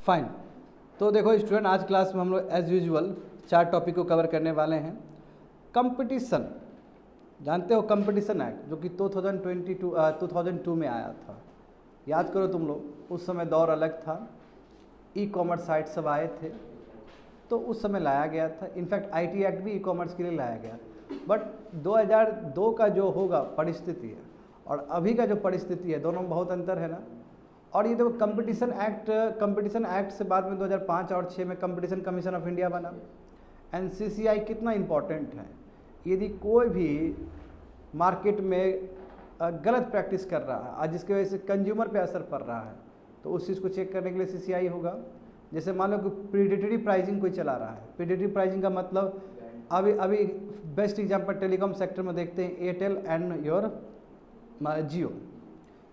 Fine. तो देखो student, आज क्लास में हम लोग एज यूजुअल 4 टॉपिक को कवर करने वाले हैं। कंपटीशन, जानते हो कंपटीशन एक्ट जो कि 2002 में आया था। याद करो तुम लोग, उस समय दौर अलग था, ई कॉमर्स साइट सब आए थे, तो उस समय लाया गया था। इनफैक्ट आईटी एक्ट भी ई कॉमर्स के लिए लाया गया। बट 2002 का जो होगा परिस्थिति है और अभी का जो परिस्थिति है, दोनों में बहुत अंतर है ना। और ये देखो कंपटीशन एक्ट से बाद में 2005 और 6 में कंपटीशन कमीशन ऑफ इंडिया बना। एनसीसीआई कितना इम्पोर्टेंट है, यदि कोई भी मार्केट में गलत प्रैक्टिस कर रहा है और जिसकी वजह से कंज्यूमर पे असर पड़ रहा है, तो उस चीज़ को चेक करने के लिए सीसीआई होगा। जैसे मान लो कि प्रीडेटरी प्राइसिंग कोई चला रहा है। प्रीडेटरी प्राइसिंग का मतलब अभी बेस्ट एग्जांपल टेलीकॉम सेक्टर में देखते हैं, एयरटेल एंड योर जियो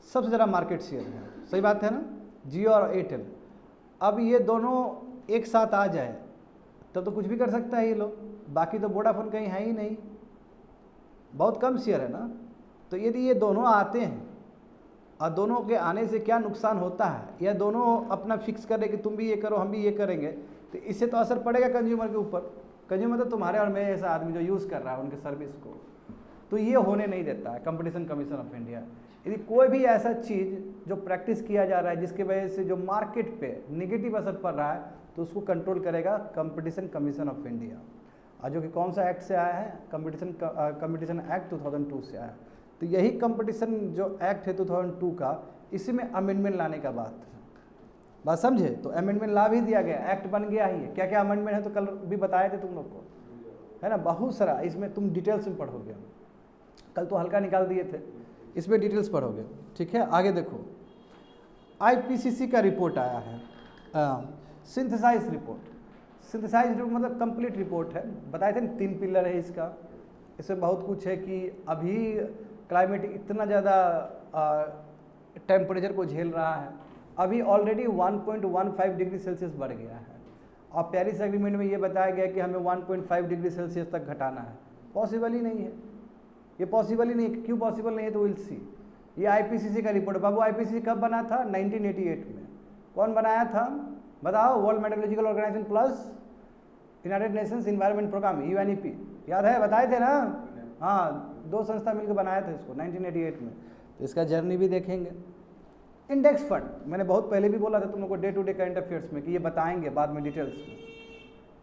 सबसे ज़्यादा मार्केट शेयर है। सही बात है ना, जियो और एयरटेल। अब ये दोनों एक साथ आ जाए तब तो कुछ भी कर सकता है ये लोग, बाकी तो वोडाफोन कहीं है ही नहीं, बहुत कम शेयर है ना। तो यदि ये दोनों आते हैं और दोनों के आने से क्या नुकसान होता है, या दोनों अपना फिक्स करें कि तुम भी ये करो हम भी ये करेंगे, तो इससे तो असर पड़ेगा कंज्यूमर के ऊपर। कंज्यूमर तो तुम्हारे और मेरे जैसा आदमी जो यूज़ कर रहा है उनके सर्विस को, तो ये होने नहीं देता है कंपटीशन कमीशन ऑफ इंडिया। यदि कोई भी ऐसा चीज़ जो प्रैक्टिस किया जा रहा है जिसकी वजह से जो मार्केट पे नेगेटिव असर पड़ रहा है, तो उसको कंट्रोल करेगा कंपटीशन कमीशन ऑफ इंडिया। और जो कि कौन सा एक्ट से आया है, कंपटीशन एक्ट 2002 से आया है। तो यही कंपटीशन जो एक्ट है 2002 का, इसी में अमेंडमेंट लाने का बात समझे। तो अमेंडमेंट ला भी दिया गया, एक्ट बन गया ही है। क्या क्या अमेंडमेंट है तो कल भी बताए थे तुम लोग को, है ना, बहुत सारा। इसमें तुम डिटेल्स में पढ़ोगे, कल तो हल्का निकाल दिए थे, इसमें डिटेल्स पढ़ोगे। ठीक है, आगे देखो, आईपीसीसी का रिपोर्ट आया है, सिंथेसाइज रिपोर्ट। सिंथेसाइज रिपोर्ट मतलब कंप्लीट रिपोर्ट है। बताए थे 3 पिलर है इसका। इसमें बहुत कुछ है कि अभी क्लाइमेट इतना ज़्यादा टेम्परेचर को झेल रहा है, अभी ऑलरेडी 1.15 डिग्री सेल्सियस बढ़ गया है। और पेरिस एग्रीमेंट में ये बताया गया कि हमें 1.5 डिग्री सेल्सियस तक घटाना है। पॉसिबल ही नहीं है, ये पॉसिबल ही नहीं है। क्यों पॉसिबल नहीं है तो विल सी। ये आईपीसीसी का रिपोर्ट। बाबू आईपीसीसी कब बना था? 1988 में। कौन बनाया था बताओ? World Meteorological Organization plus United Nations Environment Programme, UNEP. याद है, बताए थे ना? हाँ, 2 संस्था मिलकर बनाया था इसको 1988 में। तो इसका जर्नी भी देखेंगे। इंडेक्स फंड, मैंने बहुत पहले भी बोला था तुम लोग को day to day current affairs में कि ये बताएंगे बाद में डिटेल्स में।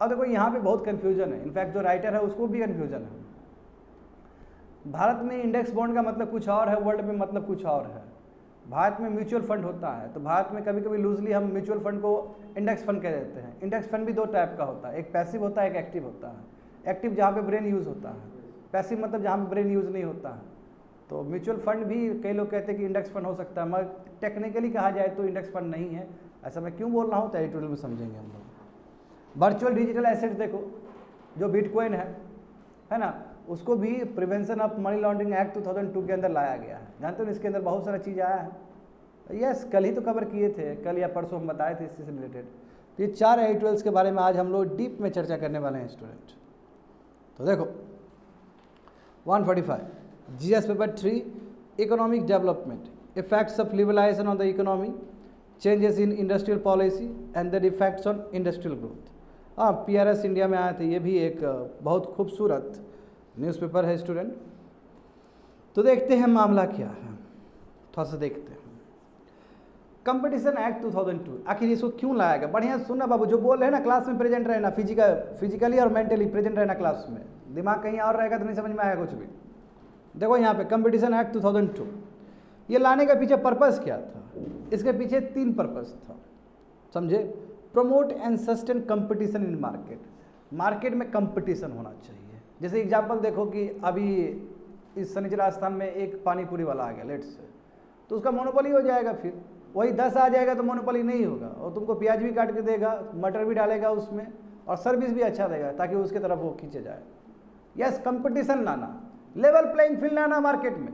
अब देखो यहाँ पे बहुत कन्फ्यूजन है, इनफैक्ट जो राइटर है उसको भी कन्फ्यूजन है। भारत में इंडेक्स बॉन्ड का मतलब कुछ और है, वर्ल्ड में मतलब कुछ और है। भारत में म्यूचुअल फंड होता है, तो भारत में कभी कभी लूजली हम म्यूचुअल फंड को इंडेक्स फंड कह देते हैं। इंडेक्स फंड भी 2 टाइप का होता है, एक पैसिव होता है, एक एक्टिव होता है। एक्टिव जहाँ पे ब्रेन यूज़ होता है, पैसिव मतलब जहाँ पे ब्रेन यूज़ नहीं होता है। तो म्यूचुअल फंड भी कई लोग कहते हैं कि इंडेक्स फंड हो सकता है, मगर टेक्निकली कहा जाए तो इंडेक्स फंड नहीं है। ऐसा मैं क्यों बोल रहा हूँ तो एडिटोरियल में समझेंगे हम लोग। वर्चुअल डिजिटल एसेट्स देखो, जो बिटकॉइन है ना, उसको भी prevention of money laundering act 2002 के अंदर लाया गया है। जानते हो इसके अंदर बहुत सारा चीज़ आया है। यस, कल ही तो कवर किए थे, कल या परसों हम बताए थे इससे रिलेटेड। तो ये 4 एडिटोरियल्स के बारे में आज हम लोग डीप में चर्चा करने वाले हैं स्टूडेंट। तो देखो 145 GS paper 3 economic development, effects of liberalisation on the economy, changes in industrial policy and the effects on industrial growth. हाँ, पीआरएस इंडिया में आए थे। ये भी एक बहुत खूबसूरत न्यूज़पेपर है स्टूडेंट। तो देखते हैं मामला क्या है, थोड़ा सा देखते हैं। कंपटीशन एक्ट 2002 आखिर इसको क्यों लाया गया? बढ़िया सुनना बाबू, जो बोल रहे हैं ना क्लास में प्रेजेंट रहना, फिजिकली और मेंटली प्रेजेंट रहना क्लास में। दिमाग कहीं और रहेगा तो नहीं समझ में आएगा कुछ भी। देखो यहाँ पे कंपटीशन एक्ट 2002, ये लाने के पीछे पर्पस क्या था? इसके पीछे 3 पर्पस था, समझे। Promote and sustain competition in market. Market में कंपटीशन होना चाहिए। जैसे एग्जाम्पल देखो कि अभी इस शनिचर स्थान में एक पानी पूरी वाला आ गया लेट्स से, तो उसका मोनोपोली हो जाएगा। फिर वही 10 आ जाएगा तो मोनोपोली नहीं होगा, और तुमको प्याज भी काट के देगा, मटर भी डालेगा उसमें, और सर्विस भी अच्छा देगा ताकि उसके तरफ वो खींचे जाए। यस, कंपटीशन लाना, लेवल प्लेइंग फील्ड लाना मार्केट में,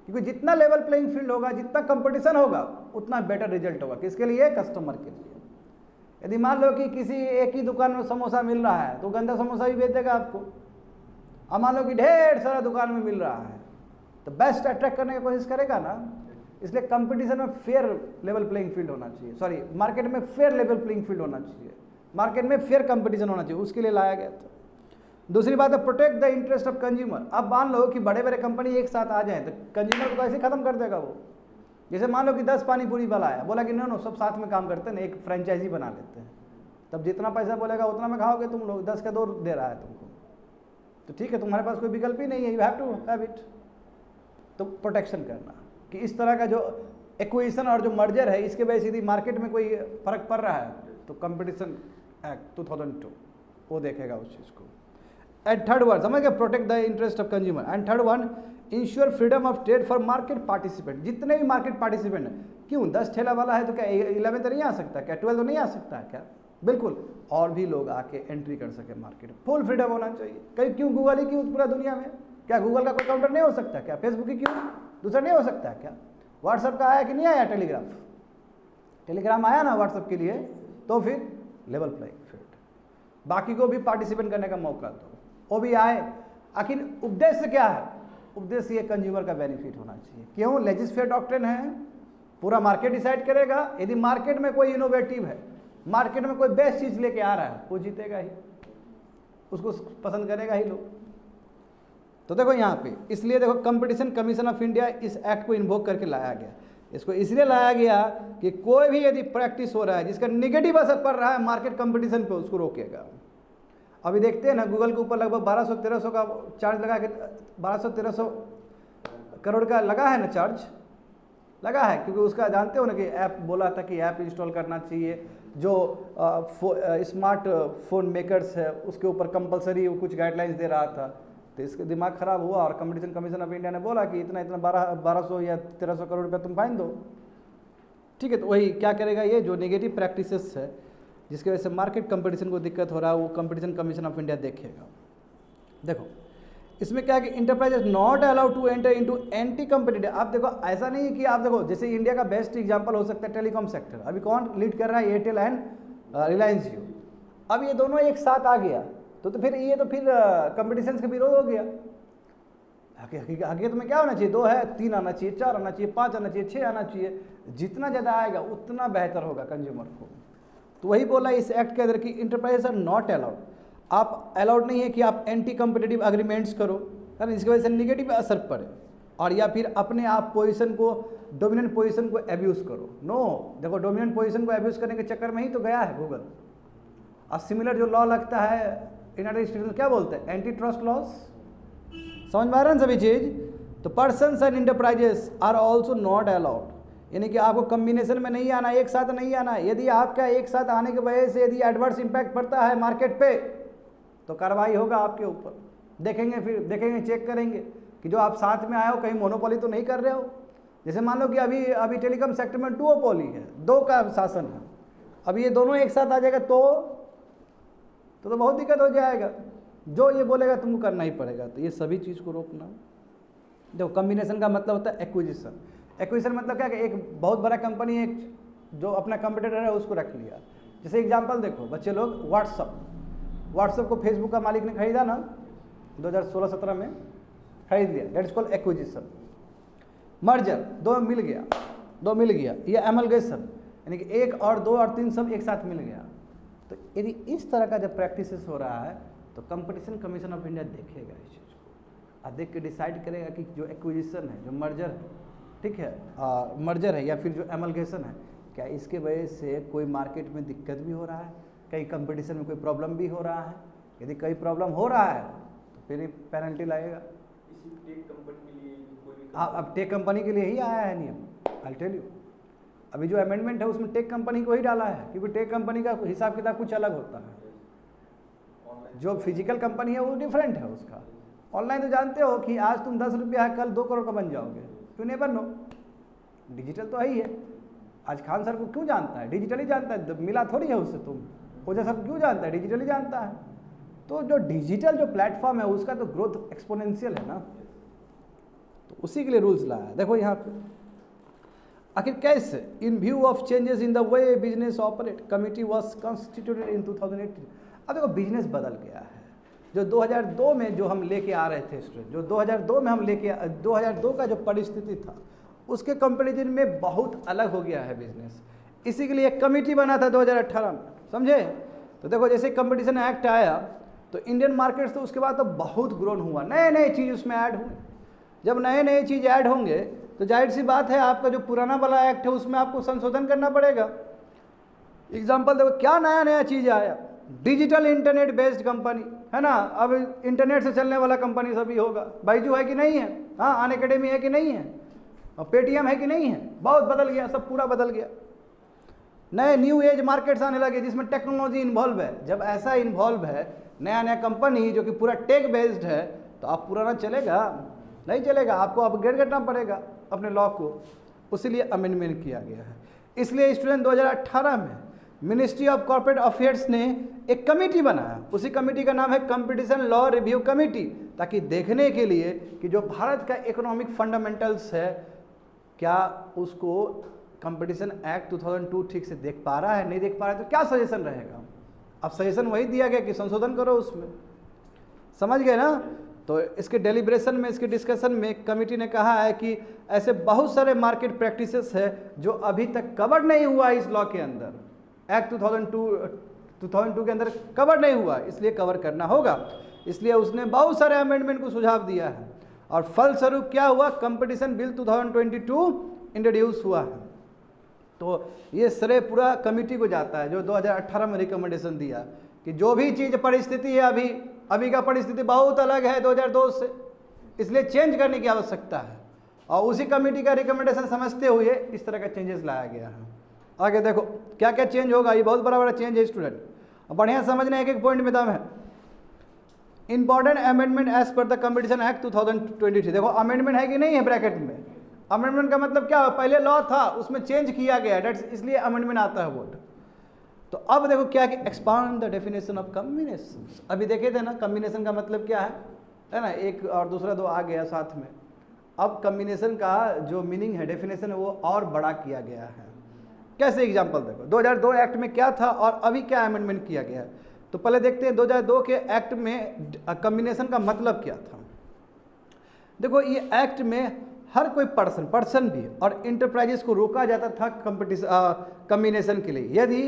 क्योंकि जितना लेवल प्लेइंग फील्ड होगा, जितना कंपटीशन होगा, उतना बेटर रिजल्ट होगा। किसके लिए? कस्टमर के लिए। यदि मान लो कि किसी एक ही दुकान में समोसा मिल रहा है तो गंदा समोसा भी बेच देगा आपको, और मान लो कि ढेर सारा दुकान में मिल रहा है, तो बेस्ट अट्रैक्ट करने की कोशिश करेगा ना। इसलिए कंपटीशन में फेयर लेवल प्लेइंग फील्ड होना चाहिए, सॉरी मार्केट में फेयर लेवल प्लेइंग फील्ड होना चाहिए, मार्केट में फेयर कंपटीशन होना चाहिए, उसके लिए लाया गया था। दूसरी बात है protect the interest of consumer. अब मान लो कि बड़े बड़े कंपनी एक साथ आ जाए तो कंज्यूमर को ऐसे खत्म कर देगा वो। जैसे मान लो कि 10 पानी पूरी वाला आया, बोला कि नो सब साथ में काम करते हैं ना, एक फ्रेंचाइजी बना लेते हैं, तब जितना पैसा बोलेगा उतना में खाओगे तुम लोग, 10 का 2 दे रहा है तुमको, तो ठीक है, तुम्हारे पास कोई विकल्प ही नहीं है, you have to have it. तो प्रोटेक्शन करना कि इस तरह का जो एक्विजिशन और जो मर्जर है इसके वजह से यदि मार्केट में कोई फर्क पड़ रहा है तो कंपटीशन एक्ट 2002 वो देखेगा उस चीज़ को। एंड थर्ड वन समझ गए, protect the interest of consumer. And third one ensure freedom of trade for market participant. जितने भी मार्केट पार्टिसिपेंट हैं, क्यों 10 ठेला वाला है तो क्या 11 तो नहीं आ सकता, क्या 12 तो नहीं आ सकता है क्या, बिल्कुल, और भी लोग आके एंट्री कर सके मार्केट में, फुल फ्रीडम होना चाहिए। कहीं क्यों गूगल ही क्यों पूरा दुनिया में, क्या गूगल का कोई काउंटर नहीं हो सकता क्या, फेसबुक ही क्यों दूसरा नहीं हो सकता क्या, व्हाट्सएप का आया कि नहीं आया, टेलीग्राम आया ना व्हाट्सएप के लिए, तो फिर लेवल प्लेइंग फील्ड, बाकी को भी पार्टिसिपेट करने का मौका दो, वो भी आए। आखिर उद्देश्य क्या है, उद्देश्य ये कंज्यूमर का बेनिफिट होना चाहिए। क्यों, लेजिस्लेटिव डॉक्ट्रिन है, पूरा मार्केट डिसाइड करेगा। यदि मार्केट में कोई इनोवेटिव है, मार्केट में कोई बेस्ट चीज लेके आ रहा है, वो जीतेगा ही, उसको पसंद करेगा ही लोग। तो देखो यहाँ पे, इसलिए देखो कंपटीशन कमीशन ऑफ इंडिया इस एक्ट को इन्वोक करके लाया गया। इसको इसलिए लाया गया कि कोई भी यदि प्रैक्टिस हो रहा है जिसका नेगेटिव असर पड़ रहा है मार्केट कंपटीशन पे, उसको रोकेगा। अभी देखते हैं ना, गूगल के ऊपर लगभग 1200-1300 का चार्ज लगा के, 1200-1300 करोड़ का लगा है ना चार्ज, लगा है, क्योंकि उसका जानते हो ना कि ऐप बोला था कि ऐप इंस्टॉल करना चाहिए, जो स्मार्ट फोन मेकर्स है उसके ऊपर कंपलसरी कुछ गाइडलाइंस दे रहा था। तो इसका दिमाग खराब हुआ और कंपटीशन कमीशन ऑफ इंडिया ने बोला कि इतना 1200 या 1300 करोड़ रुपया तुम फाइन दो। ठीक है, तो वही क्या करेगा, ये जो नेगेटिव प्रैक्टिसेस है जिसकी वजह से मार्केट कंपटीशन को दिक्कत हो रहा है, वो कंपटीशन कमीशन ऑफ इंडिया देखेगा। देखो इसमें क्या है कि enterprise is not allowed to enter into anti competitive. आप देखो ऐसा नहीं है कि आप देखो, जैसे इंडिया का बेस्ट एग्जांपल हो सकता है टेलीकॉम सेक्टर, अभी कौन लीड कर रहा है, एयरटेल एंड रिलायंस जियो। अब ये दोनों एक साथ आ गया तो फिर ये तो फिर कंपटीशन का विरोध हो गया। हकीकत में क्या होना चाहिए, 2 है, 3 आना चाहिए, 4 आना चाहिए, 5 आना चाहिए, 6 आना चाहिए, जितना ज़्यादा आएगा उतना बेहतर होगा कंज्यूमर को। तो वही बोला इस एक्ट के अंदर कि इंटरप्राइजेस आर नॉट अलाउड, आप अलाउड नहीं है कि आप एंटी कंपटीटिव एग्रीमेंट्स करो, है ना, इसकी वजह से निगेटिव असर पड़े, और या फिर अपने आप पोजीशन को, डोमिनेंट पोजीशन को एब्यूज़ करो। नो, देखो डोमिनेंट पोजीशन को एब्यूज़ करने के चक्कर में ही तो गया है गूगल। और सिमिलर जो लॉ लगता है यूनाइटेड स्टेट्स में, क्या बोलते हैं, एंटी ट्रस्ट लॉस। समझ में आ रहा है सभी चीज़। तो persons and enterprises are also not allowed, यानी कि आपको कम्बिनेशन में नहीं आना, एक साथ नहीं आना। यदि आपका एक साथ आने की वजह से यदि एडवर्स इम्पैक्ट पड़ता है मार्केट पे तो कार्रवाई होगा आपके ऊपर। देखेंगे, फिर देखेंगे, चेक करेंगे कि जो आप साथ में आए हो कहीं मोनोपोली तो नहीं कर रहे हो। जैसे मान लो कि अभी टेलीकॉम सेक्टर में डुओपोली है, 2 का शासन है, अब ये दोनों एक साथ आ जाएगा तो बहुत दिक्कत हो जाएगा। जो ये बोलेगा तुमको करना ही पड़ेगा। तो ये सभी चीज़ को रोकना। देखो कम्बिनेशन का मतलब होता है एक्विजिशन। एक्विजिशन मतलब क्या कि एक बहुत बड़ा कंपनी एक जो अपना कंपटीटर है उसको रख लिया। जैसे एग्जांपल देखो बच्चे लोग, व्हाट्सअप को फेसबुक का मालिक ने खरीदा ना 2016-17 में खरीद लिया, that is called acquisition. Merger, 2 मिल गया, ये एमलगेशन, यानी कि 1 और 2 और 3 सब एक साथ मिल गया। तो यदि इस तरह का जब प्रैक्टिसेस हो रहा है तो कंपटीशन कमीशन ऑफ इंडिया देखेगा इस चीज़ को और देख के डिसाइड करेगा कि जो एक्विजिशन है, जो मर्जर है, ठीक है, मर्जर है या फिर जो एमलगेशन है, क्या इसके वजह से कोई मार्केट में दिक्कत भी हो रहा है, कहीं कंपटीशन में कोई प्रॉब्लम भी हो रहा है। यदि कोई प्रॉब्लम हो रहा है तो फिर पेनल्टी लगेगा। टेक कंपनी के लिए कोई भी, हाँ, अब टेक कंपनी के लिए ही आया है नियम, आई टेल यू। अभी जो अमेंडमेंट है उसमें टेक कंपनी को ही डाला है, क्योंकि टेक कंपनी का हिसाब किताब कुछ अलग होता है। जो फिजिकल कंपनी है वो डिफरेंट है उसका। ऑनलाइन तो जानते हो कि आज तुम 10 रुपया है, कल 2 करोड़ का बन जाओगे, यू नेवर नो। डिजिटल तो है ही है। आज खान सर को क्यों जानता है, डिजिटली जानता है, मिला थोड़ी है उससे। तुम ओझा सर को क्यों जानता है, डिजिटली जानता है। तो जो डिजिटल जो प्लेटफॉर्म है उसका तो ग्रोथ एक्सपोनेंशियल है ना, तो उसी के लिए रूल्स लाया है। देखो यहाँ पे आखिर कैसे, इन view of changes in the way business operate, committee was constituted इन 2018। अब देखो बिजनेस बदल गया है। जो 2002 में जो हम लेके आ रहे थे स्टूडेंट, जो 2002 में हम 2002 का जो परिस्थिति था उसके कंपेरिजन में बहुत अलग हो गया है बिजनेस। इसी के लिए एक कमेटी बना था 2018 में, समझे। तो देखो जैसे कंपटीशन एक्ट आया तो इंडियन मार्केट्स तो उसके बाद तो बहुत ग्रोन हुआ, नए नए चीज़ उसमें ऐड हुए। जब नए नए चीज़ ऐड होंगे तो जाहिर सी बात है आपका जो पुराना वाला एक्ट है उसमें आपको संशोधन करना पड़ेगा। एग्जाम्पल देखो क्या नया नया चीज़ आया, डिजिटल इंटरनेट बेस्ड कंपनी है ना, अब इंटरनेट से चलने वाला कंपनी सभी होगा। बाइजू है कि नहीं है, हाँ, अन अकेडमी है कि नहीं है, और पेटीएम है कि नहीं है, बहुत बदल गया, सब पूरा बदल गया। नए न्यू एज मार्केट्स आने लगे जिसमें टेक्नोलॉजी इन्वॉल्व है। जब ऐसा इन्वॉल्व है नया नया कंपनी जो कि पूरा टेक बेस्ड है, तो आप पुराना चलेगा नहीं चलेगा, आपको अपग्रेड करना पड़ेगा अपने लॉ को, इसीलिए अमेंडमेंट किया गया है। इसलिए स्टूडेंट 2018 में मिनिस्ट्री ऑफ कॉर्पोरेट अफेयर्स ने एक कमेटी बनाया, उसी कमेटी का नाम है कंपटीशन लॉ रिव्यू कमेटी, ताकि देखने के लिए कि जो भारत का इकोनॉमिक फंडामेंटल्स है क्या उसको कंपटीशन एक्ट 2002 ठीक से देख पा रहा है, नहीं देख पा रहा है, तो क्या सजेशन रहेगा। अब सजेशन वही दिया गया कि संशोधन करो उसमें, समझ गए ना। तो इसके डेलिब्रेशन में, इसके डिस्कशन में कमेटी ने कहा है कि ऐसे बहुत सारे मार्केट प्रैक्टिसेस है जो अभी तक कवर नहीं हुआ इस लॉ के अंदर, एक्ट 2002 के अंदर कवर नहीं हुआ, इसलिए कवर करना होगा। इसलिए उसने बहुत सारे अमेंडमेंट को सुझाव दिया है और फलस्वरूप क्या हुआ, कंपटीशन बिल 2022 इंट्रोड्यूस हुआ है। तो ये श्रेय पूरा कमेटी को जाता है जो 2018 में रिकमेंडेशन दिया कि जो भी चीज़ परिस्थिति है अभी का परिस्थिति बहुत अलग है 2002 से, इसलिए चेंज करने की आवश्यकता है, और उसी कमेटी का रिकमेंडेशन समझते हुए इस तरह का चेंजेस लाया गया है। आगे देखो क्या क्या चेंज होगा, ये बहुत बड़ा बड़ा चेंज है स्टूडेंट, बढ़िया समझना, एक एक पॉइंट में दम है। Important amendment as per the competition act 2023, देखो अमेंडमेंट है कि नहीं है ब्रैकेट में। अमेंडमेंट का मतलब क्या, पहले लॉ था उसमें चेंज किया गया, डेट्स इसलिए अमेंडमेंट आता है वर्ड। तो अब देखो क्या कि expand the definition of combination, अभी देखे थे ना कॉम्बिनेशन का मतलब क्या है ना, एक और दूसरा दो आ गया साथ में। अब कॉम्बिनेशन का जो मीनिंग है, डेफिनेशन है, वो और बड़ा किया गया है। कैसे, एग्जांपल देखो 2002 एक्ट में क्या था और अभी क्या अमेंडमेंट किया गया है। तो पहले देखते हैं 2002 के एक्ट में कॉम्बिनेशन का मतलब क्या था। देखो ये एक्ट में हर कोई पर्सन भी और इंटरप्राइजेस को रोका जाता था कॉम्बिनेशन के लिए। यदि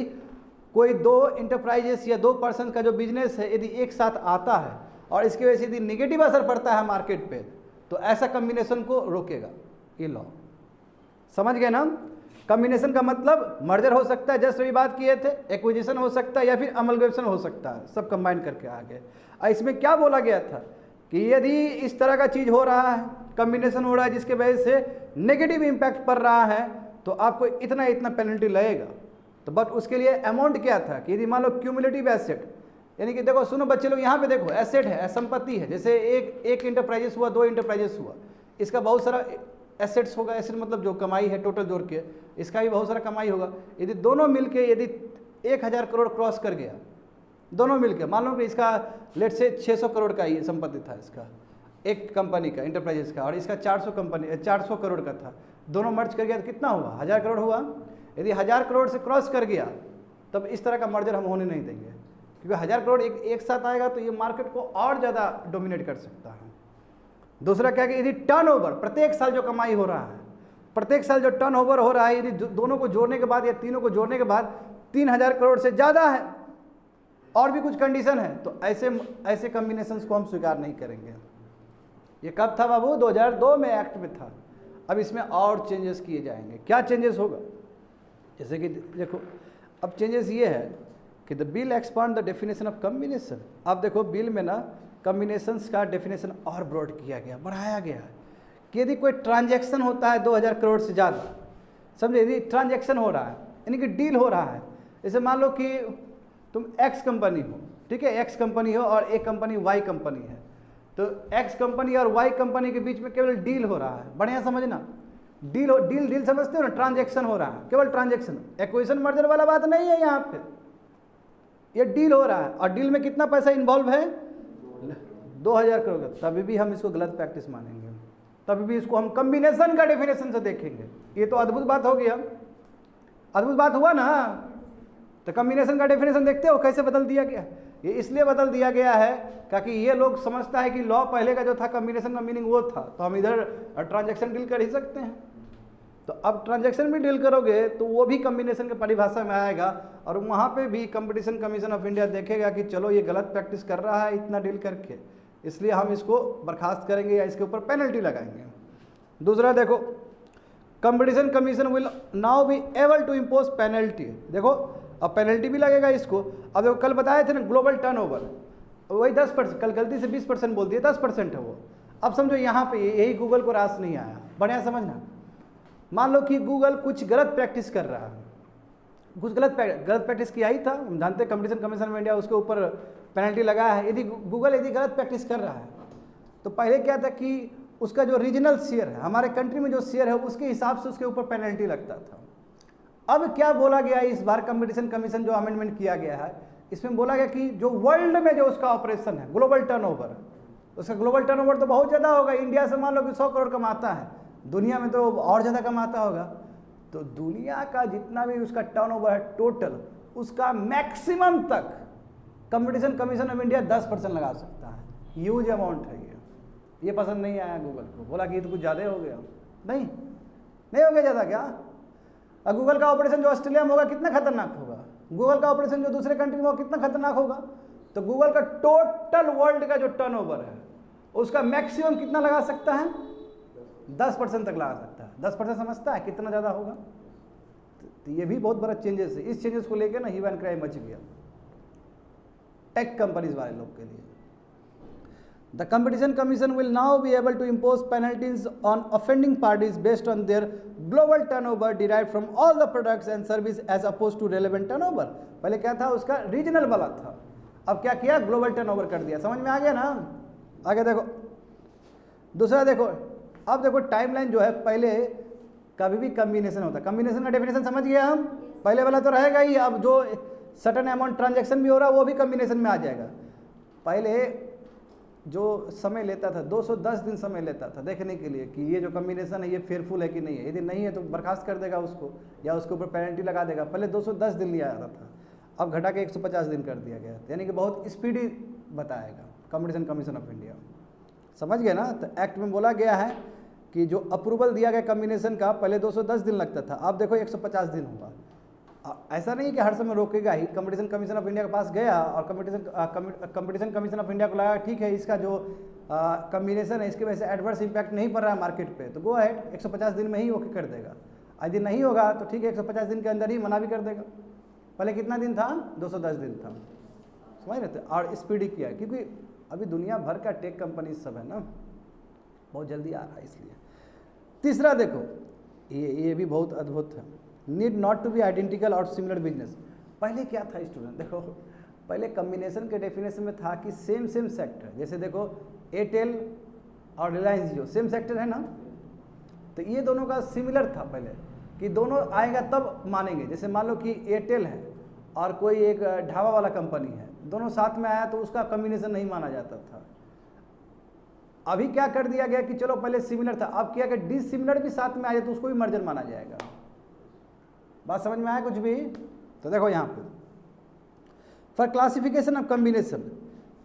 कोई दो इंटरप्राइजेस या दो पर्सन का जो बिजनेस है यदि एक साथ आता है और इसकी वजह से यदि निगेटिव असर पड़ता है मार्केट पे, तो ऐसा कॉम्बिनेशन को रोकेगा ये लॉ, समझ गए ना। कॉम्बिनेशन का मतलब मर्जर हो सकता है, जस्ट अभी बात किए थे, एक्विजिशन हो सकता है या फिर अमलगेशन हो सकता है, सब कंबाइन करके आ गए। इसमें क्या बोला गया था कि यदि इस तरह का चीज़ हो रहा है, कॉम्बिनेशन हो रहा है जिसके वजह से नेगेटिव इम्पैक्ट पड़ रहा है, तो आपको इतना इतना पेनल्टी लगेगा। तो बट उसके लिए अमाउंट क्या था कि यदि मान लो क्यूमुलेटिव एसेट, यानी कि देखो सुनो बच्चे लोग, यहाँ पे देखो एसेट है, संपत्ति है, जैसे एक इंटरप्राइजेस हुआ, दो इंटरप्राइजेस हुआ, इसका बहुत सारा एसेट्स होगा। एसेट मतलब जो कमाई है टोटल जोड़ के, इसका भी बहुत सारा कमाई होगा। यदि दोनों मिलके यदि 1000 करोड़ क्रॉस कर गया, दोनों मिलके, मान लो कि इसका लेट से 600 करोड़ का ये संपत्ति था इसका, एक कंपनी का इंटरप्राइजेस का, और इसका 400 करोड़ का था, दोनों मर्ज कर गया तो कितना हुआ, 1000 करोड़ हुआ। यदि 1000 करोड़ से क्रॉस कर गया तब इस तरह का मर्जर हम होने नहीं देंगे, क्योंकि 1000 करोड़ एक साथ आएगा तो ये मार्केट को और ज़्यादा डोमिनेट कर सकता है। दूसरा क्या कि यदि टर्नओवर, प्रत्येक साल जो कमाई हो रहा है, प्रत्येक साल जो टर्नओवर हो रहा है, यदि दोनों को जोड़ने के बाद या तीनों को जोड़ने के बाद 3000 करोड़ से ज़्यादा है और भी कुछ कंडीशन है, तो ऐसे कॉम्बिनेशंस को हम स्वीकार नहीं करेंगे। ये कब था बाबू, 2002 में एक्ट में था। अब इसमें और चेंजेस किए जाएंगे। क्या चेंजेस होगा, जैसे कि देखो अब चेंजेस ये है कि the bill expand the definition of combination. अब देखो बिल में ना कॉम्बिनेशंस का डेफिनेशन और ब्रॉड किया गया, बढ़ाया गया है कि यदि कोई ट्रांजैक्शन होता है 2000 करोड़ से ज़्यादा, समझे, यदि ट्रांजैक्शन हो रहा है यानी कि डील हो रहा है, जैसे मान लो कि तुम एक्स कंपनी हो, ठीक है, एक्स कंपनी हो और एक कंपनी वाई कंपनी है, तो एक्स कंपनी और वाई कंपनी के बीच में केवल डील हो रहा है, बढ़िया समझना, डील समझते हो ना, ट्रांजैक्शन हो रहा है, केवल ट्रांजैक्शन, एक्विजिशन मर्जर वाला बात नहीं है यहाँ पे, ये डील हो रहा है और डील में कितना पैसा इन्वॉल्व है, 2000 करोड़ का, तभी भी हम इसको गलत प्रैक्टिस मानेंगे, तभी भी इसको हम कॉम्बिनेशन का डेफिनेशन से देखेंगे। ये तो अद्भुत बात हो गया, अद्भुत बात हुआ ना। तो कॉम्बिनेशन का डेफिनेशन देखते हो कैसे बदल दिया गया, ये इसलिए बदल दिया गया है ताकि ये लोग समझता है कि लॉ पहले का जो था कॉम्बिनेशन का मीनिंग वो था, तो हम इधर ट्रांजैक्शन डील कर ही सकते हैं, तो अब ट्रांजैक्शन भी डील करोगे तो वो भी कम्बिनेशन के परिभाषा में आएगा, और वहाँ पे भी कंपटीशन कमीशन ऑफ इंडिया देखेगा कि चलो ये गलत प्रैक्टिस कर रहा है इतना डील करके, इसलिए हम इसको बर्खास्त करेंगे या इसके ऊपर पेनल्टी लगाएंगे। दूसरा देखो, competition commission will now be able to impose penalty. देखो अब पेनल्टी भी लगेगा इसको। अब देखो कल बताए थे ना ग्लोबल टर्नओवर, वही 10%, कल गलती से 20% बोल दिया, 10% है वो। अब समझो यहाँ पे यही गूगल को रास नहीं आया, बढ़िया समझना। मान लो कि गूगल कुछ गलत प्रैक्टिस कर रहा है, कुछ गलत प्रैक्टिस किया ही था, हम जानते हैं कंपटीशन कमीशन ऑफ इंडिया उसके ऊपर पेनल्टी लगाया है। यदि गूगल यदि गलत प्रैक्टिस कर रहा है तो पहले क्या था कि उसका जो रीजनल शेयर है, हमारे कंट्री में जो शेयर है उसके हिसाब से उसके ऊपर पेनल्टी लगता था। अब क्या बोला गया है इस बार कंपटीशन कमीशन जो अमेंडमेंट किया गया है, इसमें बोला गया कि जो वर्ल्ड में जो उसका ऑपरेशन है ग्लोबल टर्नओवर, उसका ग्लोबल टर्नओवर तो बहुत ज़्यादा होगा। इंडिया से मान लो कि 100 करोड़ कमाता है, दुनिया में तो और ज़्यादा कमाता होगा। तो दुनिया का जितना भी उसका टर्नओवर है टोटल, उसका मैक्सिमम तक कंपटीशन कमीशन ऑफ इंडिया 10% लगा सकता है। ह्यूज अमाउंट है ये पसंद नहीं आया गूगल को, बोला कि ये तो कुछ ज़्यादा हो गया। नहीं हो गया ज़्यादा क्या? और गूगल का ऑपरेशन जो ऑस्ट्रेलिया में होगा कितना खतरनाक होगा, गूगल का ऑपरेशन जो दूसरे कंट्री में होगा कितना खतरनाक होगा। तो गूगल का टोटल वर्ल्ड का जो टर्नओवर है उसका मैक्सिमम कितना लगा सकता है? 10% तक लगा सकता है। 10% समझता है कितना ज़्यादा होगा? तो ये भी बहुत बड़ा चेंजेस है। इस चेंजेस को लेकर ना ह्यू एंड क्राई मच गया टेक कंपनीज वाले लोग के लिए। The Competition Commission will now be able to impose penalties on offending parties based on their global turnover derived from all the products and service as opposed to relevant turnover। पहले क्या था उसका regional वाला था, अब क्या किया global turnover कर दिया। समझ में आ गया ना? आगे देखो दूसरा देखो, अब देखो टाइमलाइन जो है, पहले कभी भी कम्बिनेशन होता है, कम्बिनेशन का डेफिनेशन समझ गया हम, पहले वाला तो रहेगा ही। अब जो सर्टेन अमाउंट ट्रांजैक्शन भी हो रहा है वो भी कम्बिनेशन में आ जाएगा। पहले जो समय लेता था 210 दिन समय लेता था देखने के लिए कि ये जो कम्बिनेशन है ये फेयरफुल है कि नहीं है, यदि नहीं है तो बर्खास्त कर देगा उसको या उसके ऊपर पेनल्टी लगा देगा। पहले 210 दिन लिया जाता था, अब घटा के 150 दिन कर दिया गया, यानी कि बहुत स्पीडी बताएगा कंपटीशन कमीशन ऑफ इंडिया। समझ गए ना? तो एक्ट में बोला गया है कि जो अप्रूवल दिया गया कम्बिनेशन का पहले 210 दिन लगता था, अब देखो 150 दिन होगा। ऐसा नहीं कि हर समय रोकेगा ही, कंपटीशन कमीशन ऑफ इंडिया के पास गया और कंपटीशन कमीशन ऑफ इंडिया को लगा ठीक है इसका जो कम्बिनेशन है इसकी वजह से एडवर्स इंपैक्ट नहीं पड़ रहा है मार्केट पे, तो गो अहेड 150 दिन में ही ओके कर देगा। यदि नहीं होगा तो ठीक है 150 दिन के अंदर ही मना भी कर देगा। पहले कितना दिन था? 210 दिन था। समझ रहे थे? और स्पीडी किया है क्योंकि अभी दुनिया भर का टेक कंपनी सब है ना, बहुत जल्दी आ रहा है इसलिए। तीसरा देखो, ये भी बहुत अद्भुत है, need not to be identical और सिमिलर बिजनेस। पहले क्या था स्टूडेंट? देखो पहले कम्बिनेशन के डेफिनेशन में था कि सेम सेक्टर, जैसे देखो एयरटेल और रिलायंस जियो सेम सेक्टर है ना, तो ये दोनों का सिमिलर था पहले कि दोनों आएगा तब मानेंगे। जैसे मान लो कि एयरटेल है और कोई एक ढाबा वाला कंपनी है, दोनों साथ में आया तो उसका कम्बिनेशन नहीं माना जाता था। अभी क्या कर दिया गया कि चलो पहले सिमिलर था, अब क्या कि डिसिमिलर भी साथ में आ जाए तो उसको भी मर्जर माना जाएगा। बात समझ में आया कुछ भी? तो देखो यहाँ पे for classification of combination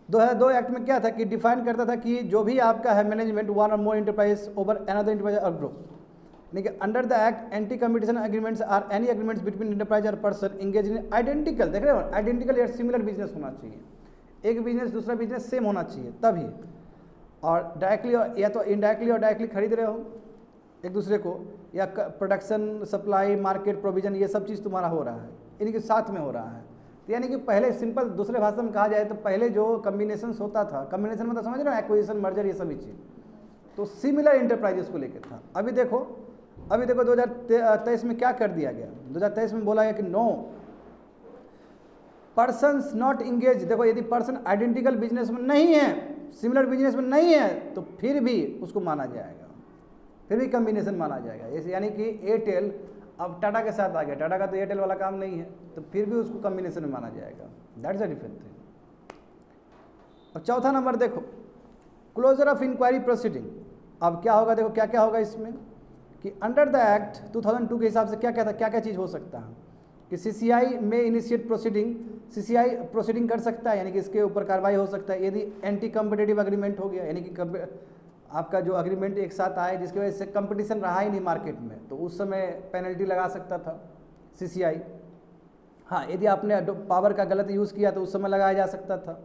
2002 act में क्या था कि डिफाइन करता था कि जो भी आपका है मैनेजमेंट वन और more enterprise over another enterprise और ग्रुप, यानी कि under the act anti competition agreements are any agreements between enterprise और पर्सन इंगेज इन आइडेंटिकल, देख रहे हो, आइडेंटिकल या सिमिलर बिजनेस होना चाहिए, एक बिजनेस दूसरा बिजनेस सेम होना चाहिए तभी, और डायरेक्टली या तो इनडायरेक्टली और डायरेक्टली खरीद रहे हो एक दूसरे को, या प्रोडक्शन सप्लाई मार्केट प्रोविजन ये सब चीज़ तुम्हारा हो रहा है, इनके साथ में हो रहा है। तो यानी कि पहले सिंपल दूसरे भाषा में कहा जाए तो पहले जो कम्बिनेशन होता था, कम्बिनेशन मतलब समझ रहे हो एक्विजिशन मर्जर ये सभी चीज़, तो सिमिलर इंटरप्राइजेस को लेकर था। अभी देखो 2023 में क्या कर दिया गया, 2023 में बोला गया कि नो पर्सन्स नॉट इंगेज। देखो यदि पर्सन आइडेंटिकल बिजनेस में नहीं है, सिमिलर बिजनेस में नहीं है तो फिर भी उसको माना जाएगा, फिर भी कम्बिनेशन माना जाएगा। यानी कि एयरटेल अब टाटा के साथ आ गया, टाटा का तो एयरटेल वाला काम नहीं है, तो फिर भी उसको कम्बिनेशन में माना जाएगा। That's a different thing. अब चौथा नंबर देखो, क्लोजर ऑफ इंक्वायरी प्रोसीडिंग। अब क्या होगा, देखो क्या क्या होगा इसमें कि अंडर द एक्ट 2002 के हिसाब से क्या क्या था, क्या क्या चीज़ हो सकता है कि सीसीआई में इनिशिएट प्रोसीडिंग, सीसीआई प्रोसीडिंग कर सकता है, यानी कि इसके ऊपर कार्रवाई हो सकता है यदि एंटी कम्पिटिटिव एग्रीमेंट हो गया, यानी कि आपका जो एग्रीमेंट एक साथ आए जिसकी वजह से कंपटीशन रहा ही नहीं मार्केट में, तो उस समय पेनल्टी लगा सकता था CCI। हाँ, यदि आपने पावर का गलत यूज़ किया तो उस समय लगाया जा सकता था।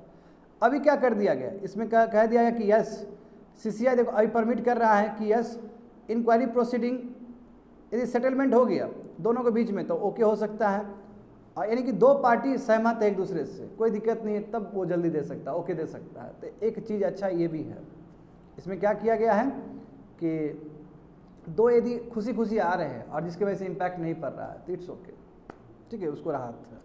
अभी क्या कर दिया गया, इसमें क्या कह दिया गया कि यस CCI देखो अभी परमिट कर रहा है कि यस इंक्वायरी प्रोसीडिंग यदि सेटलमेंट हो गया दोनों के बीच में तो ओके हो सकता है, और यानी कि दो पार्टी सहमत है एक दूसरे से, कोई दिक्कत नहीं है, तब वो जल्दी दे सकता है, ओके दे सकता है। तो एक चीज़ अच्छा ये भी है, इसमें क्या किया गया है कि दो यदि खुशी खुशी आ रहे हैं और जिसकी वजह से इम्पैक्ट नहीं पड़ रहा है तो इट्स ओके, ठीक है, उसको राहत है।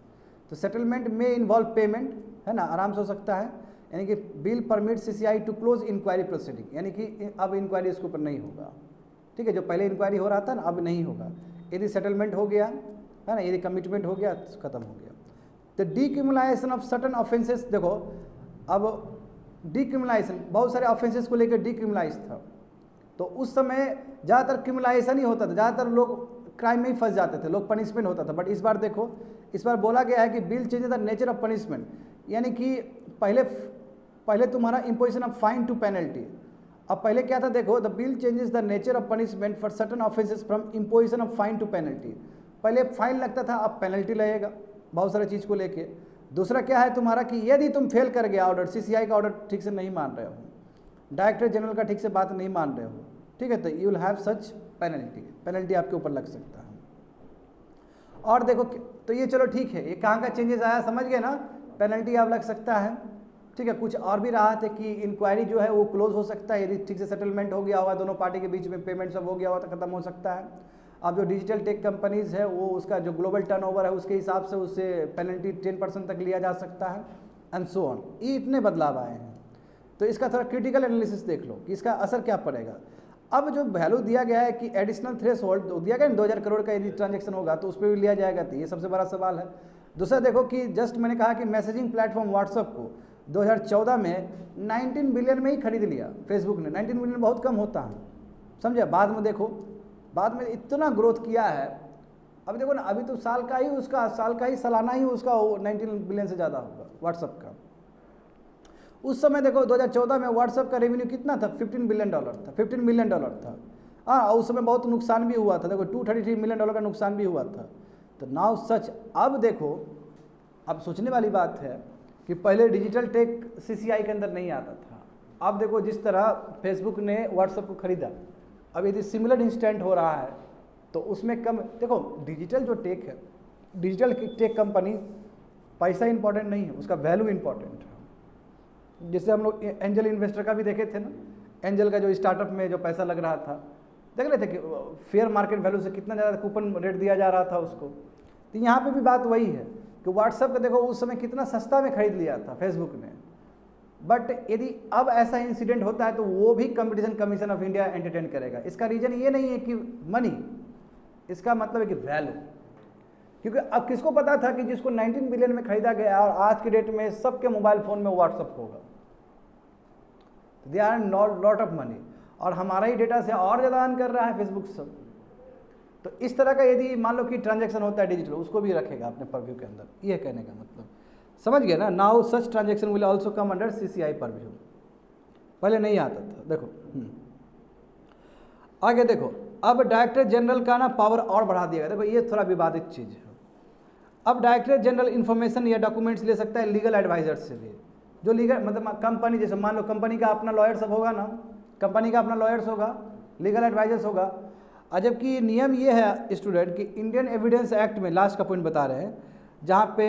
तो सेटलमेंट में इन्वॉल्व पेमेंट, है ना, आराम से हो सकता है, यानी कि bill permit CCI to close inquiry proceeding, यानी कि अब इंक्वायरी इसके ऊपर नहीं होगा, ठीक है, जो पहले इंक्वायरी हो रहा था ना अब नहीं होगा। यदि सेटलमेंट हो गया है ना, यदि कमिटमेंट हो गया तो खत्म हो गया। तो डीक्रिमिनलाइजेशन ऑफ सर्टन ऑफेंसेस, देखो अब डीक्रिमिनलाइजेशन बहुत सारे ऑफेंसेस को लेकर डीक्रिमिनलाइज था, तो उस समय ज़्यादातर क्रिमिनलाइजेशन ही होता था, ज़्यादातर लोग क्राइम में ही फंस जाते थे, लोग पनिशमेंट होता था। बट इस बार देखो, इस बार बोला गया है कि bill changes the nature of punishment, यानी कि पहले तुम्हारा imposition of fine to penalty, अब पहले क्या था देखो, the bill changes the nature of punishment for certain offences from imposition of fine to penalty. पहले फाइन लगता था, अब पेनल्टी लगेगा बहुत सारे चीज़ को लेके। दूसरा क्या है तुम्हारा कि यदि तुम फेल कर गया ऑर्डर, CCI का ऑर्डर ठीक से नहीं मान रहे हो, डायरेक्टर जनरल का ठीक से बात नहीं मान रहे हो, ठीक है, तो you will have such penalty आपके ऊपर लग सकता है। और देखो तो ये चलो ठीक है, ये कहाँ का चेंजेस आया समझ गए ना, पेनल्टी आप लग सकता है, ठीक है। कुछ और भी रहा था कि इंक्वायरी जो है वो क्लोज हो सकता है यदि ठीक से सेटलमेंट हो गया होगा, दोनों पार्टी के बीच में पेमेंट सब हो गया होगा तो खत्म हो सकता है। अब जो डिजिटल टेक कंपनीज़ है वो उसका जो ग्लोबल टर्नओवर है उसके हिसाब से उससे पेनल्टी 10% तक लिया जा सकता है, एंड सो ऑन। ये इतने बदलाव आए हैं, तो इसका थोड़ा क्रिटिकल एनालिसिस देख लो कि इसका असर क्या पड़ेगा। अब जो वैल्यू दिया गया है कि एडिशनल थ्रेश होल्ड दिया गया 2000 करोड़ का यदि ट्रांजेक्शन होगा तो उस पर भी लिया जाएगा, तो ये सबसे बड़ा सवाल है। दूसरा देखो कि जस्ट मैंने कहा कि मैसेजिंग प्लेटफॉर्म व्हाट्सअप को 2014 में 19 बिलियन में ही खरीद लिया फेसबुक ने। 19 बिलियन बहुत कम होता है, समझे। बाद में देखो, बाद में इतना ग्रोथ किया है, अभी देखो ना, अभी तो साल का ही सालाना ही उसका 19 बिलियन से ज़्यादा होगा व्हाट्सअप का। उस समय देखो 2014 में व्हाट्सअप का रेवेन्यू कितना था, $15 बिलियन था, $15 मिलियन था। हाँ, उस समय बहुत नुकसान भी हुआ था, देखो $233 मिलियन का नुकसान भी हुआ था। तो नाउ सच, अब देखो, अब सोचने वाली बात है कि पहले डिजिटल टेक CCI के अंदर नहीं आता था, अब देखो जिस तरह फेसबुक ने व्हाट्सएप को खरीदा, अब यदि सिमिलर इंस्टेंट हो रहा है तो उसमें कम, देखो डिजिटल जो टेक है, डिजिटल टेक कंपनी, पैसा इंपॉर्टेंट नहीं है, उसका वैल्यू इंपॉर्टेंट है। जैसे हम लोग एंजल इन्वेस्टर का भी देखे थे ना, एंजल का जो स्टार्टअप में जो पैसा लग रहा था, देख रहे थे कि फेयर मार्केट वैल्यू से कितना ज़्यादा कूपन रेट दिया जा रहा था उसको। तो यहाँ पे भी बात वही है कि व्हाट्सएप का देखो उस समय कितना सस्ता में खरीद लिया था फेसबुक ने, बट यदि अब ऐसा इंसिडेंट होता है तो वो भी competition commission of India entertain करेगा। इसका रीजन ये नहीं है कि मनी, इसका मतलब है कि वैल्यू, क्योंकि अब किसको पता था कि जिसको 19 बिलियन में खरीदा गया और आज के डेट में सबके मोबाइल फ़ोन में व्हाट्सएप होगा, they are lot of money, और हमारा ही डेटा से और ज़्यादा अर्न कर रहा है फेसबुक सब। तो इस तरह का यदि मान लो कि ट्रांजैक्शन होता है डिजिटल, उसको भी रखेगा अपने परव्यू के अंदर, ये कहने का मतलब, समझ गए ना। Now such transaction will also come under CCI purview, पहले नहीं आता था। देखो आगे देखो, अब डायरेक्टर जनरल का ना पावर और बढ़ा दिया गया। देखो ये थोड़ा विवादित चीज़ है। अब डायरेक्टर जनरल इन्फॉर्मेशन या डॉक्यूमेंट्स ले सकता है लीगल एडवाइजर से भी, जो लीगल मतलब कंपनी, जैसे मान लो कंपनी का अपना लॉयर सब होगा ना, कंपनी का अपना लॉयर्स होगा, लीगल एडवाइजर्स होगा। और जबकि नियम ये है स्टूडेंट कि इंडियन एविडेंस एक्ट में, लास्ट का पॉइंट बता रहे हैं, जहाँ पे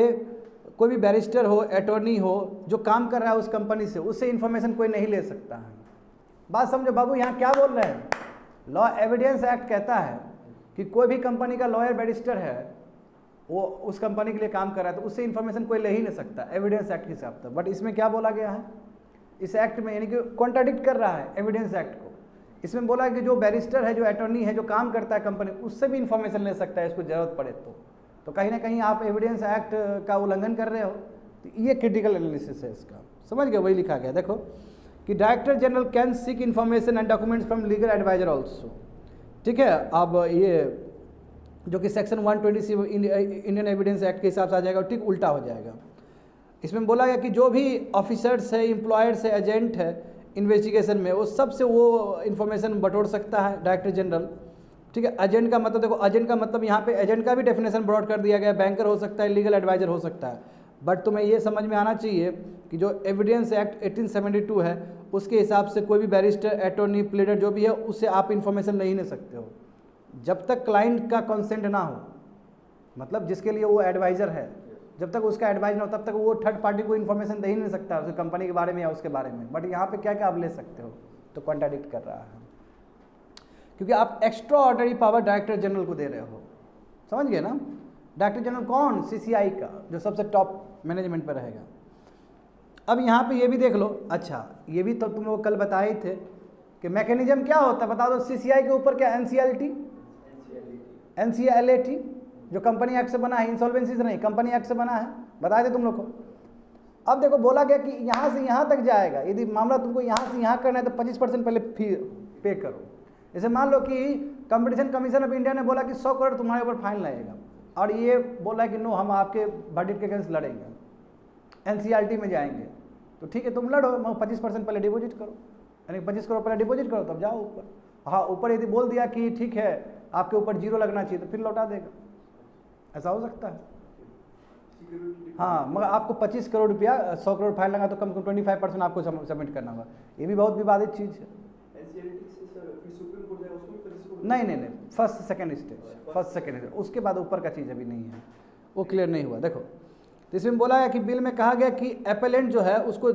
कोई भी बैरिस्टर हो, अटॉर्नी हो, जो काम कर रहा है उस कंपनी से, उससे इन्फॉर्मेशन कोई नहीं ले सकता है। बात समझो बाबू, यहाँ क्या बोल रहे हैं, लॉ एविडेंस एक्ट कहता है कि कोई भी कंपनी का लॉयर बैरिस्टर है, वो उस कंपनी के लिए काम कर रहा है, तो उससे इन्फॉर्मेशन कोई ले ही नहीं सकता एविडेंस एक्ट के हिसाब से। बट इसमें क्या बोला गया है इस एक्ट में, यानी कि कॉन्ट्राडिक्ट कर रहा है एविडेंस एक्ट को। इसमें बोला है कि जो बैरिस्टर है, जो अटॉर्नी है, जो काम करता है कंपनी, उससे भी इन्फॉर्मेशन ले सकता है इसको जरूरत पड़े तो कहीं ना कहीं आप एविडेंस एक्ट का उल्लंघन कर रहे हो। तो ये क्रिटिकल एनालिसिस है इसका, समझ गए, वही लिखा गया। देखो कि director general can seek information and documents from legal advisor also, ठीक है। अब ये जो कि सेक्शन 120 इंडियन एविडेंस एक्ट के हिसाब से आ जाएगा, ठीक उल्टा हो जाएगा। इसमें बोला गया कि जो भी ऑफिसर्स है, एम्प्लॉयर्स है, एजेंट है, इन्वेस्टिगेशन में वो सबसे वो इन्फॉर्मेशन बटोर सकता है डायरेक्टर जनरल। ठीक है, एजेंट का मतलब देखो, एजेंट का मतलब यहाँ पे एजेंट का भी डेफिनेशन ब्रॉड कर दिया गया, बैंकर हो सकता है, लीगल एडवाइजर हो सकता है। बट तुम्हें ये समझ में आना चाहिए कि जो एविडेंस एक्ट 1872 है उसके हिसाब से कोई भी बैरिस्टर, अटॉर्नी, प्लीडर जो भी है उससे आप इन्फॉर्मेशन नहीं ले सकते हो जब तक क्लाइंट का कंसेंट ना हो। मतलब जिसके लिए वो एडवाइज़र है, जब तक उसका एडवाइज ना हो तब तक वो थर्ड पार्टी को इन्फॉर्मेशन दे ही नहीं सकता उसकी कंपनी के बारे में या उसके बारे में। बट यहाँ पे क्या क्या आप ले सकते हो, तो कॉन्ट्राडिक्ट कर रहा है, क्योंकि आप extra ordinary power director general को दे रहे हो। समझ गए ना? डायरेक्टर जनरल कौन? सीसीआई का, जो सबसे टॉप मैनेजमेंट पर रहेगा। अब यहाँ पे ये भी देख लो। अच्छा, ये भी तो तुम लोग कल बताए थे कि मैकेनिज्म क्या होता है, बता दो। सीसीआई के ऊपर क्या? एनसीएलटी जो कंपनी एक्ट से बना है, इंसॉल्वेंसी से नहीं, कंपनी एक्ट से बना है, बताए थे तुम लोग को। अब देखो बोला गया कि यहाँ से यहाँ तक जाएगा, यदि मामला तुमको यहाँ से यहाँ करना है तो 25% पहले फी पे करो। जैसे मान लो कि कंपटीशन कमीशन ऑफ इंडिया ने बोला कि 100 करोड़ तुम्हारे ऊपर फाइन लगेगा, और ये बोला कि नो, हम आपके वर्डिक्ट के अगेंस्ट लड़ेंगे, एनसीएलटी में जाएंगे, तो ठीक है तुम लड़ो, 25% पहले डिपॉजिट करो, यानी 25 करोड़ पहले डिपॉजिट करो, तब जाओ ऊपर। हाँ, ऊपर यदि बोल दिया कि ठीक है आपके ऊपर 0 लगना चाहिए, तो फिर लौटा देगा, ऐसा हो सकता है। हाँ, मगर आपको 25 करोड़ रुपया, 100 करोड़ फाइन लगा तो कम से कम 25% आपको सबमिट करना होगा। ये भी बहुत विवादित चीज़ है। नहीं, फर्स्ट सेकंड स्टेज, उसके बाद ऊपर का चीज़ अभी नहीं है, वो क्लियर नहीं हुआ। देखो, तो इसमें बोला है कि बिल में कहा गया कि एपेलेंट जो है उसको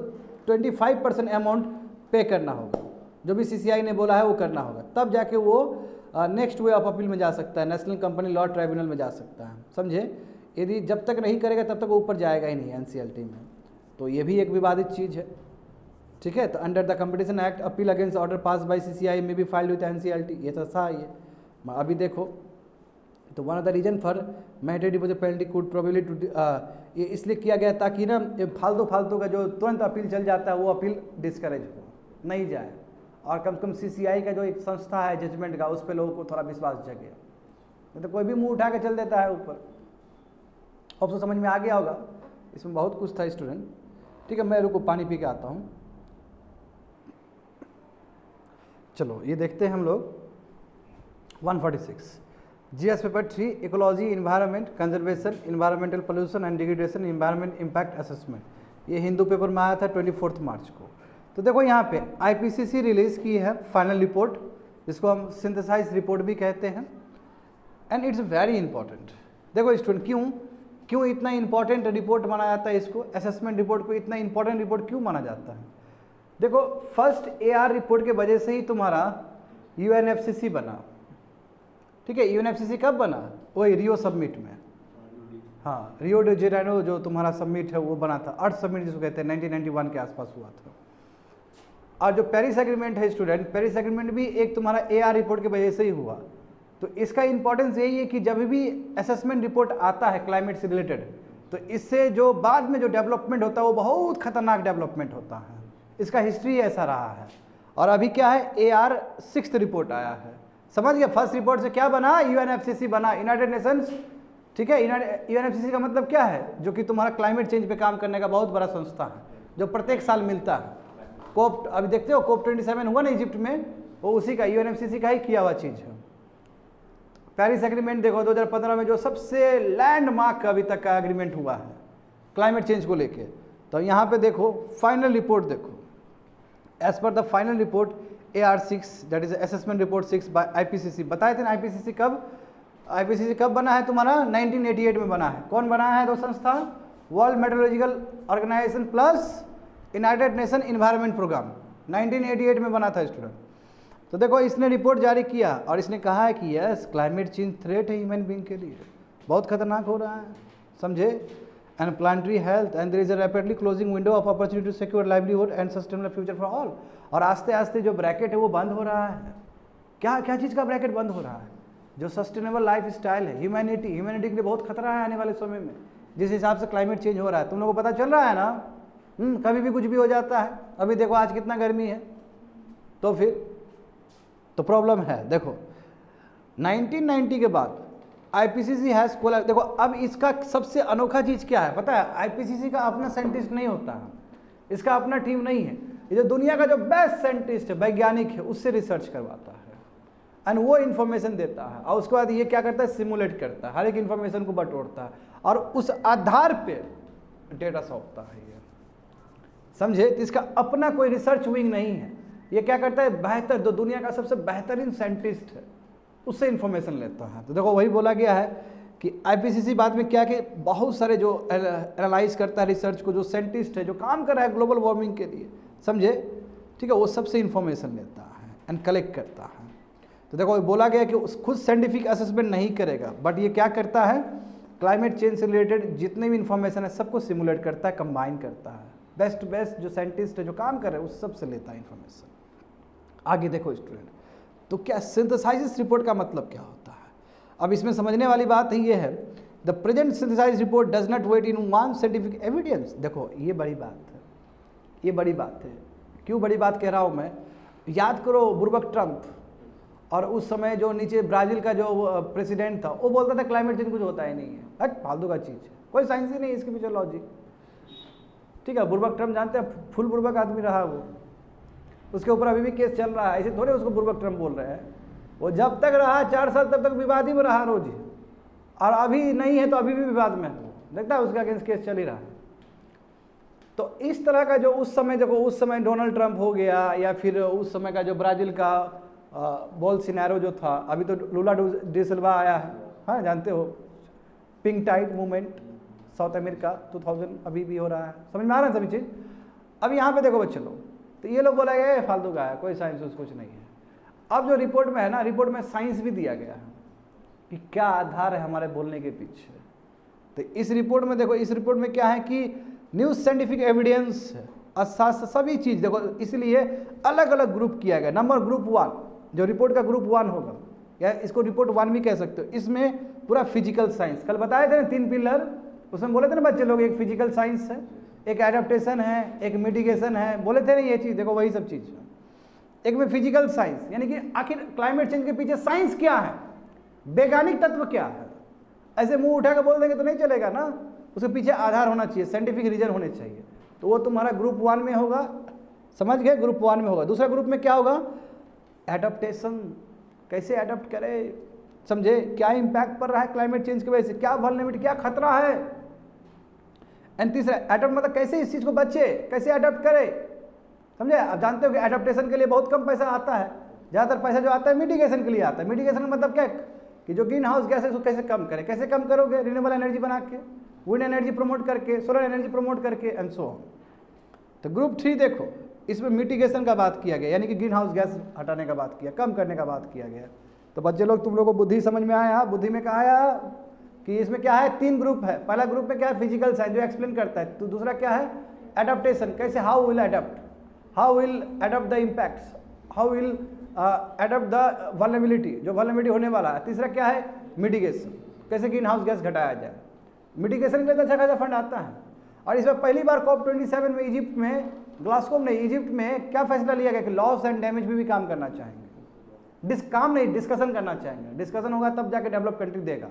25% अमाउंट पे करना होगा, जो भी सीसीआई ने बोला है वो करना होगा, तब जाके वो नेक्स्ट वे ऑफ अपील में जा सकता है, नेशनल कंपनी लॉ ट्राइब्यूनल में जा सकता है। समझे? यदि जब तक नहीं करेगा तब तक वो ऊपर जाएगा ही नहीं एनसीएलटी में, तो ये भी एक विवादित चीज़ है। ठीक है, तो under the competition act appeal against order pass by CCI में भी फाइल्ड विद एनसीएलटी, ये तो था ये। अभी देखो, तो one of the reason for mandatory deposit penalty could probably to, ये इसलिए किया गया ताकि ना फालतू का जो तुरंत अपील चल जाता है वो अपील डिस्करेज हो, नहीं जाए, और कम से कम सीसीआई का जो एक संस्था है जजमेंट का, उस पर लोगों को थोड़ा विश्वास जगे। नहीं तो कोई भी मुंह उठा के चल देता है ऊपर। अब तो समझ में आ गया होगा, इसमें बहुत कुछ था स्टूडेंट। ठीक है, मैं रुको पानी पी के आता हूँ। चलो ये देखते हैं हम लोग 146 GS paper 3 ecology, environment conservation, environmental pollution and degradation, environment impact assessment. ये हिंदू पेपर में आया था 24 मार्च को। तो देखो यहाँ पे आईपीसीसी रिलीज़ की है फाइनल रिपोर्ट, जिसको हम सिंथेसाइज रिपोर्ट भी कहते हैं, एंड इट्स वेरी इंपॉर्टेंट। देखो स्टूडेंट, क्यों इतना इंपॉर्टेंट रिपोर्ट माना जाता है इसको, असेसमेंट रिपोर्ट को इतना इंपॉर्टेंट रिपोर्ट क्यों माना जाता है? देखो, फर्स्ट एआर रिपोर्ट के वजह से ही तुम्हारा यूएनएफसीसी बना। ठीक है, यूएनएफसीसी कब बना? वही रियो समिट में। हाँ, रियो डे जेनेरो जो तुम्हारा समिट है वो बना था, अर्थ समिट जिसको कहते हैं, 1991 के आसपास हुआ था। और जो पेरिस एग्रीमेंट है स्टूडेंट, पेरिस एग्रीमेंट भी एक तुम्हारा एआर रिपोर्ट की वजह से ही हुआ। तो इसका इंपॉर्टेंस यही है कि जब भी असेसमेंट रिपोर्ट आता है क्लाइमेट से रिलेटेड, तो इससे जो बाद में जो डेवलपमेंट होता है वो बहुत खतरनाक डेवलपमेंट होता है। इसका हिस्ट्री ऐसा रहा है। और अभी क्या है, AR 6th रिपोर्ट आया है। समझ गया? फर्स्ट रिपोर्ट से क्या बना? यूएनएफसीसी बना, यूनाइटेड नेशंस। ठीक है, यूएनएफसीसी का मतलब क्या है? जो कि तुम्हारा क्लाइमेट चेंज पे काम करने का बहुत बड़ा संस्था है, जो प्रत्येक साल मिलता है। कोप, अभी देखते हो कोप 27 हुआ ना इजिप्ट में, वो उसी का, यूएनएफसीसी का ही किया हुआ चीज़ है। पेरिस एग्रीमेंट देखो 2015 में, जो सबसे लैंडमार्क अभी तक का एग्रीमेंट हुआ है क्लाइमेट चेंज को लेके। तो यहाँ पे देखो फाइनल रिपोर्ट, देखो as per the final report AR 6, that is assessment report 6 by IPCC. बताए थे ना आईपीसीसी कब बना है तुम्हारा? 1988 में बना है। कौन बनाया है? दो संस्था, World Meteorological Organization plus United Nations Environment Programme, 1988 में बना था स्टूडेंट। तो देखो इसने रिपोर्ट जारी किया और इसने कहा है कि यस, क्लाइमेट चेंज थ्रेट है ह्यूमन बीइंग के लिए, बहुत खतरनाक हो रहा है। समझे? And planetary health and there is a rapidly closing window of opportunity to secure livelihood and sustainable future for all. और आस्ते आस्ते जो ब्रैकेट है वो बंद हो रहा है। क्या चीज़ का ब्रैकेट बंद हो रहा है? जो सस्टेनेबल लाइफ स्टाइल है, ह्यूमैनिटी के लिए बहुत खतरा है आने वाले समय में, जिस हिसाब से क्लाइमेट चेंज हो रहा है। तुम लोगों को पता चल रहा है ना? कभी भी कुछ भी हो जाता है। अभी देखो आज कितना गर्मी है, तो फिर तो प्रॉब्लम है। देखो 1990 के बाद आईपीसीसी हैज कोला। देखो अब इसका सबसे अनोखा चीज़ क्या है पता है? आईपीसीसी का अपना साइंटिस्ट नहीं होता है, इसका अपना टीम नहीं है। ये जो दुनिया का जो बेस्ट साइंटिस्ट है, वैज्ञानिक है, उससे रिसर्च करवाता है एंड वो इन्फॉर्मेशन देता है और उसके बाद ये क्या करता है, सिमुलेट करता है, हर एक इन्फॉर्मेशन को बटोरता है और उस आधार पे डेटा सौंपता है। ये समझे? तो इसका अपना कोई रिसर्च विंग नहीं है। ये क्या करता है, बेहतर जो दुनिया का सबसे बेहतरीन साइंटिस्ट है उससे इन्फॉर्मेशन लेता है। तो देखो वही बोला गया है कि आईपीसीसी बाद में क्या कि बहुत सारे जो एनालाइज करता है रिसर्च को, जो साइंटिस्ट है जो काम कर रहा है ग्लोबल वार्मिंग के लिए, समझे, ठीक है, वो सबसे इन्फॉर्मेशन लेता है एंड कलेक्ट करता है। तो देखो बोला गया कि खुद साइंटिफिक असेसमेंट नहीं करेगा, बट ये क्या करता है, क्लाइमेट चेंज से रिलेटेड जितने भी इन्फॉर्मेशन है सबको सिमुलेट करता है, कंबाइन करता है, बेस्ट जो साइंटिस्ट है जो काम कर रहे हैं उस सबसे लेता है इन्फॉर्मेशन। आगे देखो स्टूडेंट, तो क्या सिंथेसाइज रिपोर्ट का मतलब क्या होता है? अब इसमें समझने वाली बात ये है, the present synthesise report does not weight in one scientific evidence. देखो ये बड़ी बात है, ये बड़ी बात है। क्यों बड़ी बात कह रहा हूँ मैं? याद करो बुर्बक ट्रंप, और उस समय जो नीचे ब्राज़ील का जो प्रेसिडेंट था वो बोलता था क्लाइमेट चेंज कुछ होता ही नहीं है, हट फालतू का चीज़ है, कोई साइंस ही नहीं है इसके पीछे लॉजिक। ठीक है, बुर्बक ट्रंप जानते हैं, फुल बुर्बक आदमी रहा वो, उसके ऊपर अभी भी केस चल रहा है, ऐसे थोड़े उसको बुर्बक ट्रंप बोल रहे हैं। वो जब तक रहा 4 साल तब तक विवाद ही में रहा रोज ही, और अभी नहीं है तो अभी भी विवाद में है, देखता है उसका अगेंस्ट केस चल ही रहा है। तो इस तरह का जो उस समय देखो, उस समय डोनाल्ड ट्रंप हो गया, या फिर उस समय का जो ब्राज़ील का बोल्सोनारो जो था, अभी तो लूला डी सिल्वा आया है, हाँ जानते हो, pink tide movement South America 2000 अभी भी हो रहा है, समझ में आ रहा है सभी चीज़। अब यहाँ पे देखो बच्चे लोग, तो ये लोग बोला गया है फालतू का है, कोई साइंस कुछ नहीं है। अब जो रिपोर्ट में है ना, रिपोर्ट में साइंस भी दिया गया है कि क्या आधार है हमारे बोलने के पीछे। तो इस रिपोर्ट में देखो, इस रिपोर्ट में क्या है कि न्यूज साइंटिफिक एविडेंस सभी चीज़ देखो, इसलिए अलग अलग ग्रुप किया गया। नंबर ग्रुप 1, जो रिपोर्ट का ग्रुप 1 होगा, या इसको रिपोर्ट 1 भी कह सकते हो, इसमें पूरा फिजिकल साइंस, कल बताए थे ना 3 पिलर, उसमें बोले थे ना बच्चे लोग, एक फिजिकल साइंस है, एक एडेप्टेशन है, एक मिटिगेशन है, बोले थे ना ये चीज़, देखो वही सब चीज़। एक में फिजिकल साइंस, यानी कि आखिर क्लाइमेट चेंज के पीछे साइंस क्या है, वैज्ञानिक तत्व क्या है। ऐसे मुंह उठा कर बोल देंगे तो नहीं चलेगा ना, उसके पीछे आधार होना चाहिए, साइंटिफिक रीजन होने चाहिए। तो वो तुम्हारा ग्रुप 1 में होगा, समझ गए, ग्रुप 1 में होगा। दूसरा ग्रुप में क्या होगा, एडप्टेशन, कैसे एडप्ट करे, समझे, क्या इंपैक्ट पड़ रहा है क्लाइमेट चेंज की वजह से, क्या वल्नरेबिलिटी, क्या खतरा है। एंड तीसरा एडप्ट, मतलब कैसे इस चीज़ को बचे, कैसे एडप्ट करे, समझे। आप जानते हो कि एडप्टेशन के लिए बहुत कम पैसा आता है, ज़्यादातर पैसा जो आता है मिटिगेशन के लिए आता है। मिटिगेशन का मतलब क्या, कि जो ग्रीन हाउस गैस है उसको कैसे कम करें, कैसे कम करोगे, रिन्यूएबल एनर्जी बना के, विंड एनर्जी प्रमोट करके, सोलर एनर्जी प्रमोट करके, एंड सो ऑन। तो ग्रुप 3 देखो, इसमें मिटिगेशन का बात किया गया, यानी कि ग्रीन हाउस गैस हटाने का बात किया, कम करने का बात किया गया। तो बच्चे लोग तुम लोगों को बुद्धि समझ में आया, बुद्धि में कहा आया कि इसमें क्या है, 3 ग्रुप है। पहला ग्रुप में क्या है, फिजिकल साइंस जो एक्सप्लेन करता है, तो दूसरा क्या है, एडप्टेशन, कैसे, how will adapt, how will adapt the impacts, how will adapt the vulnerability, जो वल्नरेबिलिटी होने वाला है। तीसरा क्या है, मिटिगेशन, कैसे ग्रीन हाउस गैस घटाया जाए। मिटिगेशन के लिए तो अच्छा खासा फंड आता है। और इसमें पहली बार COP27 में इजिप्ट में, ग्लासगो में, इजिप्ट में क्या फैसला लिया गया कि लॉस एंड डैमेज भी काम करना चाहेंगे, काम नहीं, डिस्कशन करना चाहेंगे। डिस्कशन होगा तब जाके डेवलप कंट्री देगा।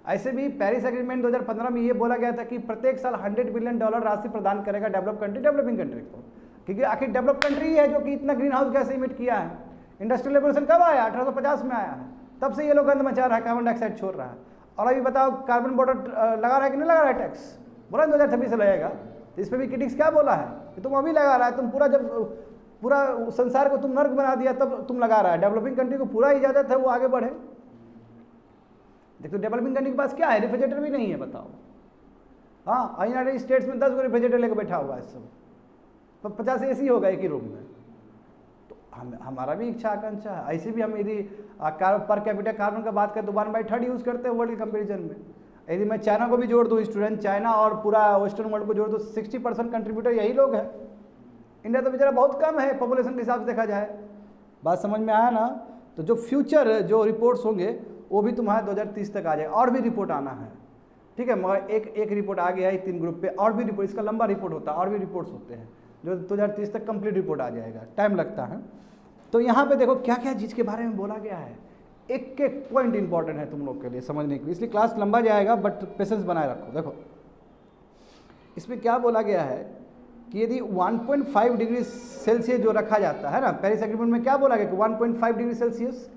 ऐसे भी पेरिस एग्रीमेंट 2015 में ये बोला गया था कि प्रत्येक साल $100 बिलियन राशि प्रदान करेगा डेवलप कंट्री डेवलपिंग कंट्री को, क्योंकि आखिर डेवलप कंट्री है जो कि इतना ग्रीन हाउस गैस इमिट किया है। इंडस्ट्रियल रेवोल्यूशन कब आया, 1850 में आया है, तब से ये लोग गंद मचा रहा है, कार्बन डाइऑक्साइड छोड़ रहा है। और अभी बताओ कार्बन बॉर्डर लगा रहा है कि नहीं लगा रहा है टैक्स, बोला 2026 से लगेगा। तो इस पर भी क्रिटिक्स क्या बोला है कि तुम अभी लगा रहा है, तुम पूरा जब पूरा संसार को तुम नर्क बना दिया तब तुम लगा रहा है। डेवलपिंग कंट्री को पूरा इजाजत है वो आगे बढ़े। देखो डेवलपिंग कंट्री के पास क्या है, रेफ्रिजरेटर भी नहीं है, बताओ। हाँ, यूनाइटेड स्टेट्स में 10 रेफ्रिजरेटर लेकर बैठा हुआ है सब, 50 AC होगा एक ही रूम में। तो हमारा भी इच्छा आकांक्षा है। ऐसे भी हम यदि पर कैपिटा कार्बन का बात करें तो 1/3 यूज़ करते हैं वर्ल्ड के कंपेरिजन में। यदि मैं चाइना को भी जोड़ दूँ, स्टूडेंट, चाइना और पूरा वेस्टर्न वर्ल्ड को जोड़ दूँ, 60% कंट्रीब्यूटर यही लोग हैं। इंडिया तो बेचारा बहुत कम है पॉपुलेशन के हिसाब से देखा जाए। बात समझ में आया ना। तो जो फ्यूचर जो रिपोर्ट्स होंगे वो भी तुम्हारा 2030 तक आ जाएगा, और भी रिपोर्ट आना है, ठीक है। मगर एक रिपोर्ट आ गया है 3 ग्रुप पे, और भी रिपोर्ट, इसका लंबा रिपोर्ट होता है, और भी रिपोर्ट्स होते हैं जो 2030 तक कंप्लीट रिपोर्ट आ जाएगा, टाइम लगता है। तो यहाँ पे देखो क्या क्या चीज़ के बारे में बोला गया है, एक एक पॉइंट इंपॉर्टेंट है तुम लोग के लिए समझने के लिए, इसलिए क्लास लंबा जाएगा, बट पेशेंस बनाए रखो। देखो इसमें क्या बोला गया है कि यदि 1.5 डिग्री सेल्सियस जो रखा जाता है ना, पेरिस एग्रीमेंट में क्या बोला गया कि 1.5 डिग्री सेल्सियस,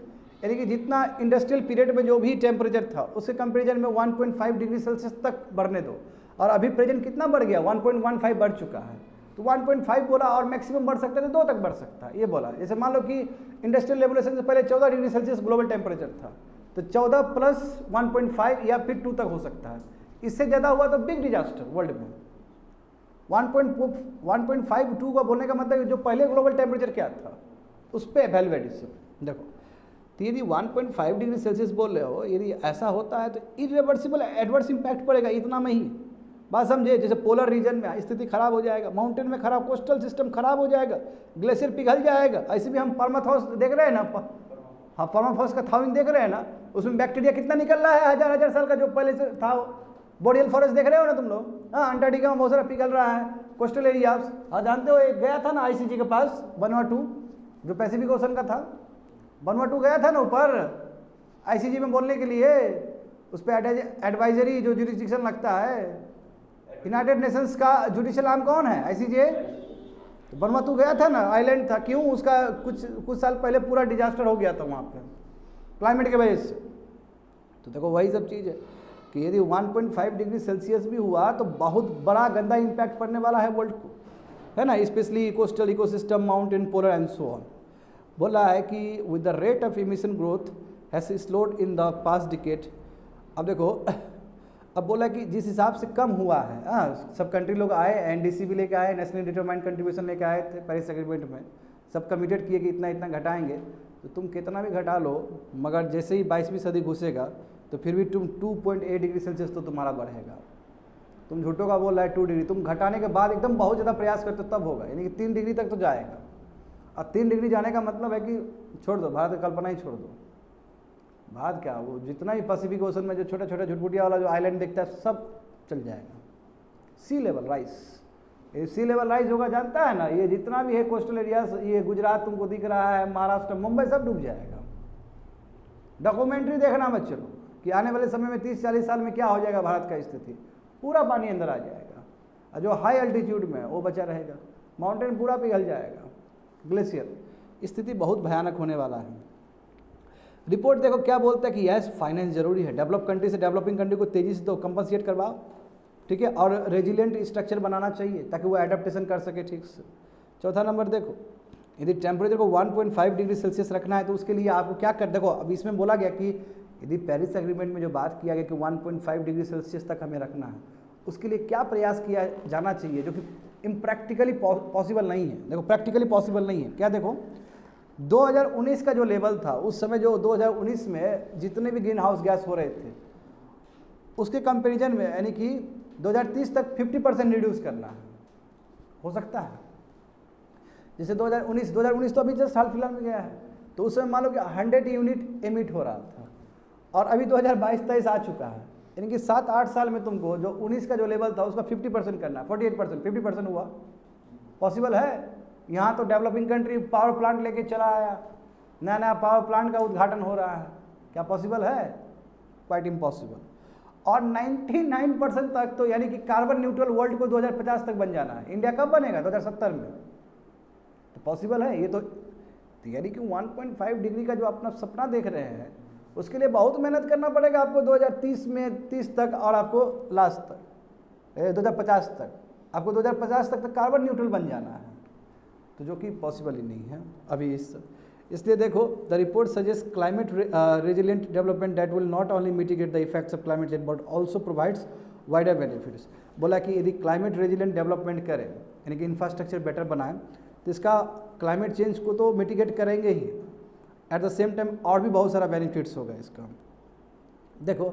यानी कि जितना इंडस्ट्रियल पीरियड में जो भी टेम्परेचर था उसके कंपेरिजन में 1.5 डिग्री सेल्सियस तक बढ़ने दो। और अभी प्रेजेंट कितना बढ़ गया, 1.15 बढ़ चुका है, तो 1.5 बोला और मैक्सिमम बढ़ सकता है तो 2 तक बढ़ सकता है, ये बोला। जैसे मान लो कि इंडस्ट्रियल रेवोल्यूशन से पहले 14 डिग्री सेल्सियस ग्लोबल टेम्परेचर था, तो 14 प्लस 1.5 या फिर 2 तक हो सकता है। इससे ज़्यादा हुआ तो बिग डिजास्टर वर्ल्ड में। 1.52 का बोलने का मतलब जो पहले ग्लोबल टेम्परेचर क्या था उस पर एवेल्युएट इससे देखो। तो यदि 1.5 डिग्री सेल्सियस बोल रहे हो, यदि ऐसा होता है तो इरिवर्सिबल एडवर्स इम्पैक्ट पड़ेगा इतना में ही, बात समझे। जैसे पोलर रीजन में स्थिति खराब हो जाएगा, माउंटेन में खराब, कोस्टल सिस्टम खराब हो जाएगा, ग्लेशियर पिघल जाएगा। ऐसे भी हम परमाथॉस देख रहे हैं ना, हाँ परमाथॉस का थाविंग देख रहे हैं ना, उसमें बैक्टीरिया कितना निकल रहा है, हजार साल का जो पहले से था। बोरियल फॉरेस्ट देख रहे हो ना तुम लोग, हाँ अंटार्कटिका में बहुत सारा पिघल रहा है, कोस्टल एरियाज। हाँ जानते हो, एक गया था ना आईसीजी के पास वनवाटू, जो पैसिफिक ओशन का था, वनवाटू गया था ना ऊपर आईसीजी में बोलने के लिए, उस पर एडवाइजरी जो जुरिस्डिक्शन लगता है, यूनाइटेड नेशंस का जुडिशियल आर्म कौन है, आईसीजे। वनवातू गया था ना, आइलैंड था, क्यों, उसका कुछ साल पहले पूरा डिजास्टर हो गया था वहाँ पे क्लाइमेट के वजह से। तो देखो वही सब चीज़ है कि यदि 1.5 डिग्री सेल्सियस भी हुआ तो बहुत बड़ा गंदा इम्पैक्ट पड़ने वाला है वर्ल्ड को, है ना, specially coastal ecosystem, mountain, polar and so on. बोला है कि with the rate of emission growth has slowed in the past decade. अब देखो, अब बोला कि जिस हिसाब से कम हुआ है, हाँ सब कंट्री लोग आए, एनडीसी भी लेके आए, नेशनल डिटरमाइंड कंट्रीब्यूशन लेके आए थे पेरिस एग्रीमेंट में, सब कमिटेड किए कि इतना इतना घटाएंगे। तो तुम कितना भी घटा लो, मगर जैसे ही 22वीं सदी घुसेगा तो फिर भी तुम 2.8 डिग्री सेल्सियस तो तुम्हारा बढ़ेगा। तुम झूठों का बोल रहा है 2 डिग्री, तुम घटाने के बाद एकदम बहुत ज़्यादा प्रयास करते तब होगा, यानी कि 3 डिग्री तक तो जाएगा। और 3 डिग्री जाने का मतलब है कि छोड़ दो, भारत की कल्पना ही छोड़ दो। भारत क्या, वो जितना ही पैसिफिक ओशन में जो छोटा छोटा झुटपुटिया वाला जो आइलैंड दिखता है सब चल जाएगा। सी लेवल राइज, ये सी लेवल राइज होगा, जानता है ना, ये जितना भी है कोस्टल एरिया, ये गुजरात तुमको दिख रहा है, महाराष्ट्र, मुंबई, सब डूब जाएगा। डॉक्यूमेंट्री देखना मत चलो कि आने वाले समय में 30-40 साल में क्या हो जाएगा भारत का स्थिति, पूरा पानी अंदर आ जाएगा। और जो हाई अल्टीट्यूड में वो बचा रहेगा, माउंटेन पूरा पिघल जाएगा, ग्लेशियर, स्थिति बहुत भयानक होने वाला है। रिपोर्ट देखो क्या बोलता है कि यस फाइनेंस जरूरी है, डेवलप कंट्री से डेवलपिंग कंट्री को तेजी से तो कंपनसेट करवाओ, ठीक है, और रेजिलिएंट स्ट्रक्चर बनाना चाहिए ताकि वो एडेप्टेशन कर सके ठीक से। चौथा नंबर देखो, यदि टेम्परेचर को 1.5 डिग्री सेल्सियस रखना है तो उसके लिए आपको क्या कर, देखो अब इसमें बोला गया कि यदि पेरिस एग्रीमेंट में जो बात किया गया कि 1.5 डिग्री सेल्सियस तक हमें रखना है, उसके लिए क्या प्रयास किया जाना चाहिए, जो कि इम्प्रैक्टिकली पॉसिबल नहीं है। देखो प्रैक्टिकली पॉसिबल नहीं है क्या, देखो 2019 का जो लेवल था उस समय, जो 2019 में जितने भी ग्रीन हाउस गैस हो रहे थे उसके कंपैरिजन में, यानी कि 2030 तक 50% रिड्यूस करना है, हो सकता है। जैसे 2019 तो अभी जस्ट हाल फिलहाल में गया है, तो उस समय मान लो कि 100 यूनिट एमिट हो रहा था और अभी 2022-23 आ चुका है, यानी कि 7-8 साल में तुमको जो 19 का जो लेवल था उसका 50% करना है, 48%, 50% हुआ, पॉसिबल है। यहाँ तो डेवलपिंग कंट्री पावर प्लांट लेके चला आया, नया नया पावर प्लांट का उद्घाटन हो रहा है, क्या पॉसिबल है, क्वाइट इम्पॉसिबल। और 99% तक तो, यानी कि कार्बन न्यूट्रल वर्ल्ड को 2050 तक बन जाना है। इंडिया कब बनेगा, 2070 में, तो पॉसिबल है ये तो। यानी कि 1.5 डिग्री का जो अपना सपना देख रहे हैं उसके लिए बहुत मेहनत करना पड़ेगा आपको 2030 में, 30 तक, और आपको लास्ट तक 2050 तक, आपको 2050 तक कार्बन न्यूट्रल बन जाना है, तो जो कि पॉसिबल ही नहीं है अभी। इसलिए देखो, the report suggest climate resilient development that will not only mitigate the effects of climate change but also provides wider benefits. बोला कि यदि क्लाइमेट रेजिलिएंट डेवलपमेंट करें, यानी कि इंफ्रास्ट्रक्चर बेटर बनाएं, तो इसका क्लाइमेट चेंज को तो मिटिगेट करेंगे ही, एट द सेम टाइम और भी बहुत सारा बेनिफिट्स होगा इसका। देखो